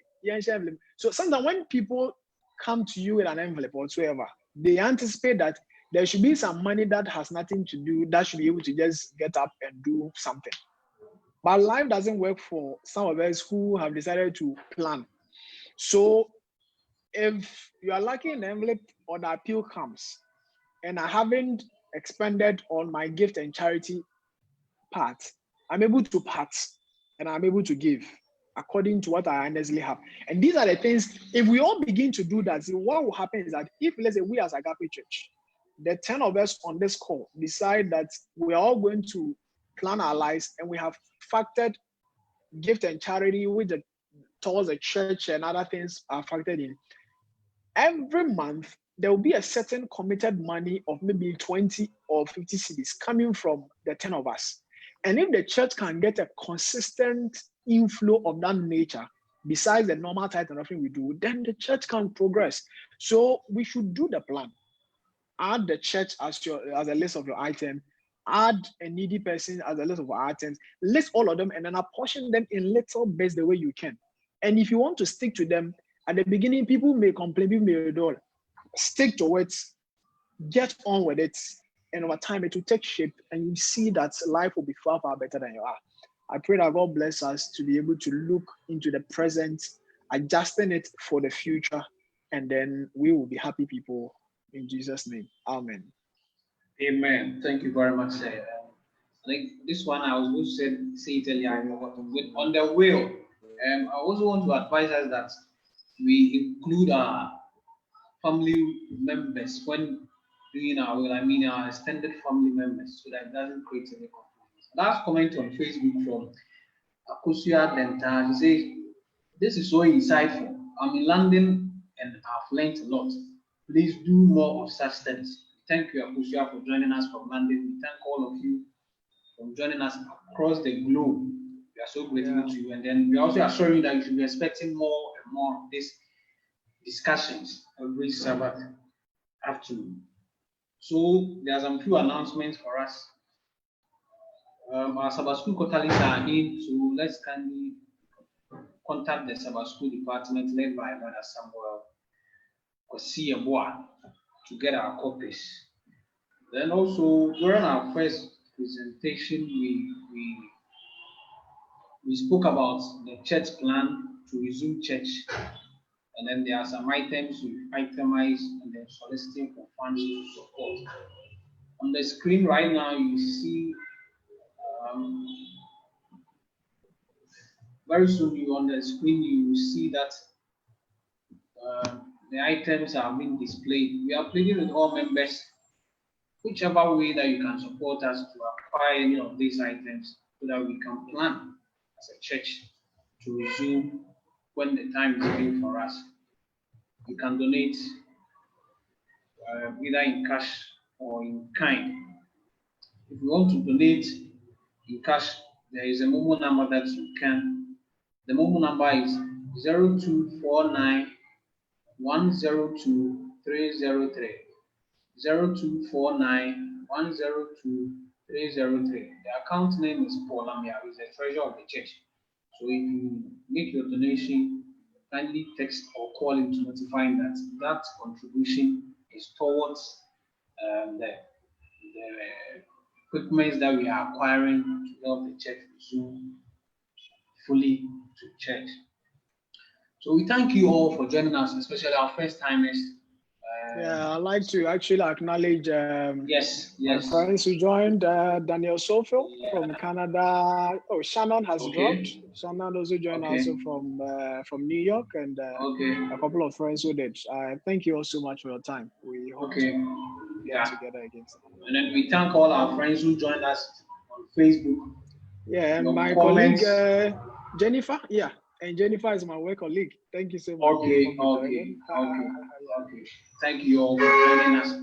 so sometimes when people come to you with an envelope or whatsoever, they anticipate that there should be some money that has nothing to do, that should be able to just get up and do something. But life doesn't work for some of us who have decided to plan. So if you are lucky an envelope or the appeal comes and I haven't expended on my gift and charity part, I'm able to part and I'm able to give according to what I honestly have. And these are the things, if we all begin to do that, what will happen is that if, let's say, we as Agape Church, the 10 of us on this call decide that we are all going to plan our lives and we have factored gift and charity towards the church and other things are factored in, every month there will be a certain committed money of maybe 20 or 50 cedis coming from the 10 of us. And if the church can get a consistent inflow of that nature, besides the normal tithe and offering we do, then the church can progress. So we should do the plan. add the church as a list of your items, add a needy person as a list of your items, list all of them, and then apportion them in little bits the way you can. And if you want to stick to them, at the beginning, people may complain, people may do. Stick to it, get on with it, and over time it will take shape, and you see that life will be far, far better than you are. I pray that God bless us to be able to look into the present, adjusting it for the future, and then we will be happy people in Jesus' name. Amen. Amen. Thank you very much, sir. I think this one I was going to say it earlier. I know what to do. On the will, I also want to advise us that we include our family members when doing our will. I mean our extended family members, so that it doesn't create any confusion. Last comment on Facebook from Akosia Denta. He says, "This is so insightful. I'm in London and I've learned a lot. Please do more of such studies." Thank you, Akosia, for joining us from London. We thank all of you for joining us across the globe. We are so grateful to you. And then we also assure you that you should be expecting more and more of these discussions every Sabbath afternoon. So there are some few announcements for us. Our Sabbath school quarterlies are in, so let's kindly contact the Sabbath school department led by Brother Samuel Kosiyeboa to get our copies. Then also during our first presentation, we spoke about the church plan to resume church, and then there are some items we itemized and then soliciting for funds to support. On the screen right now, you see very soon on the screen you will see that the items are being displayed. We are pleading with all members, whichever way that you can support us to acquire any of these items so that we can plan as a church to resume when the time is due for us. You can donate either in cash or in kind. If you want to donate in cash, there is a Momo number that you can. The Momo number is 0249 102 303. 0249 102 303. The account name is Paul Amia, who is the treasurer of the church. So if you make your donation, kindly text or call him to notify him that that contribution is towards the equipment that we are acquiring to help the church resume fully to church. So we thank you all for joining us, especially our first timers. I'd like to actually acknowledge yes. my friends who joined. Daniel Sofil from Canada. Oh, Shannon has dropped. Shannon also joined also from New York, and a couple of friends who did. Thank you all so much for your time. We hope to get together again. And then we thank all our friends who joined us on Facebook. Yeah, and my colleague Jennifer. Yeah. And Jennifer is my work colleague. Thank you so much. Okay. Thank you all for joining us.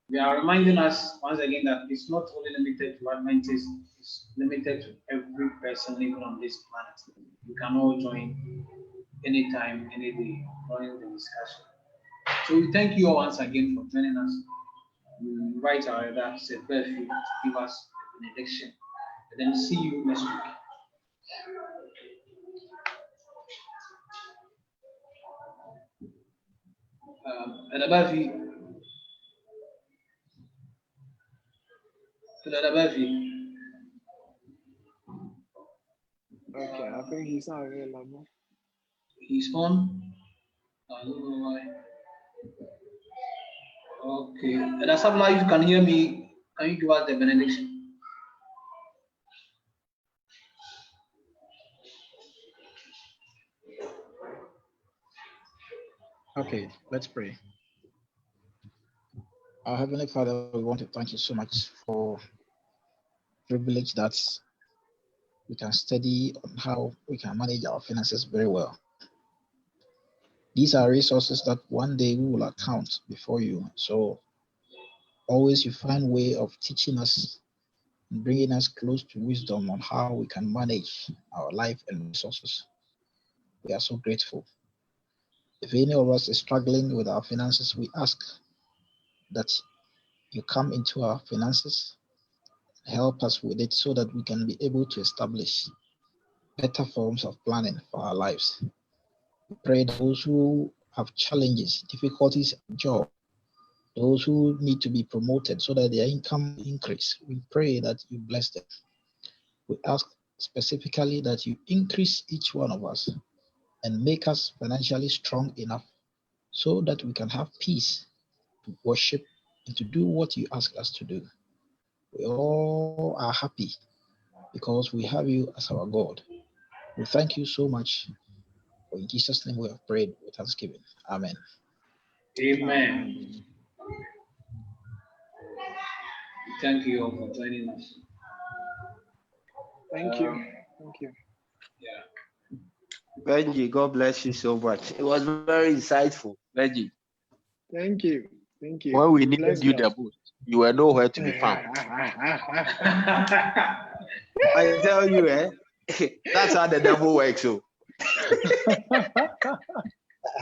We are reminding us once again that it's not only limited to Adventists, it's limited to every person living on this planet. You can all join anytime, any day, during the discussion. So we thank you all once again for joining us. We invite our elder Sabbath to give us a benediction. And then see you next week. Okay, I think he's not available. He's on? I don't know why. Okay. And Asafo, if you can hear me, can you give us the benediction? Okay, let's pray. Our Heavenly Father, we want to thank you so much for the privilege that we can study on how we can manage our finances very well. These are resources that one day we will account before you. So always you find a way of teaching us and bringing us close to wisdom on how we can manage our life and resources. We are so grateful. If any of us is struggling with our finances, we ask that you come into our finances, help us with it so that we can be able to establish better forms of planning for our lives. We pray those who have challenges, difficulties, job, those who need to be promoted so that their income increase. We pray that you bless them. We ask specifically that you increase each one of us and make us financially strong enough so that we can have peace to worship and to do what you ask us to do. We all are happy because we have you as our God. We thank you so much. For in Jesus' name we have prayed with thanksgiving. Amen. Amen. Thank you all for joining us. Thank you. Thank you. Yeah. Benji, God bless you so much. It was very insightful, Benji. Thank you. Thank you. When we needed you the most, you were nowhere to be found. I tell you, that's how the devil works. So.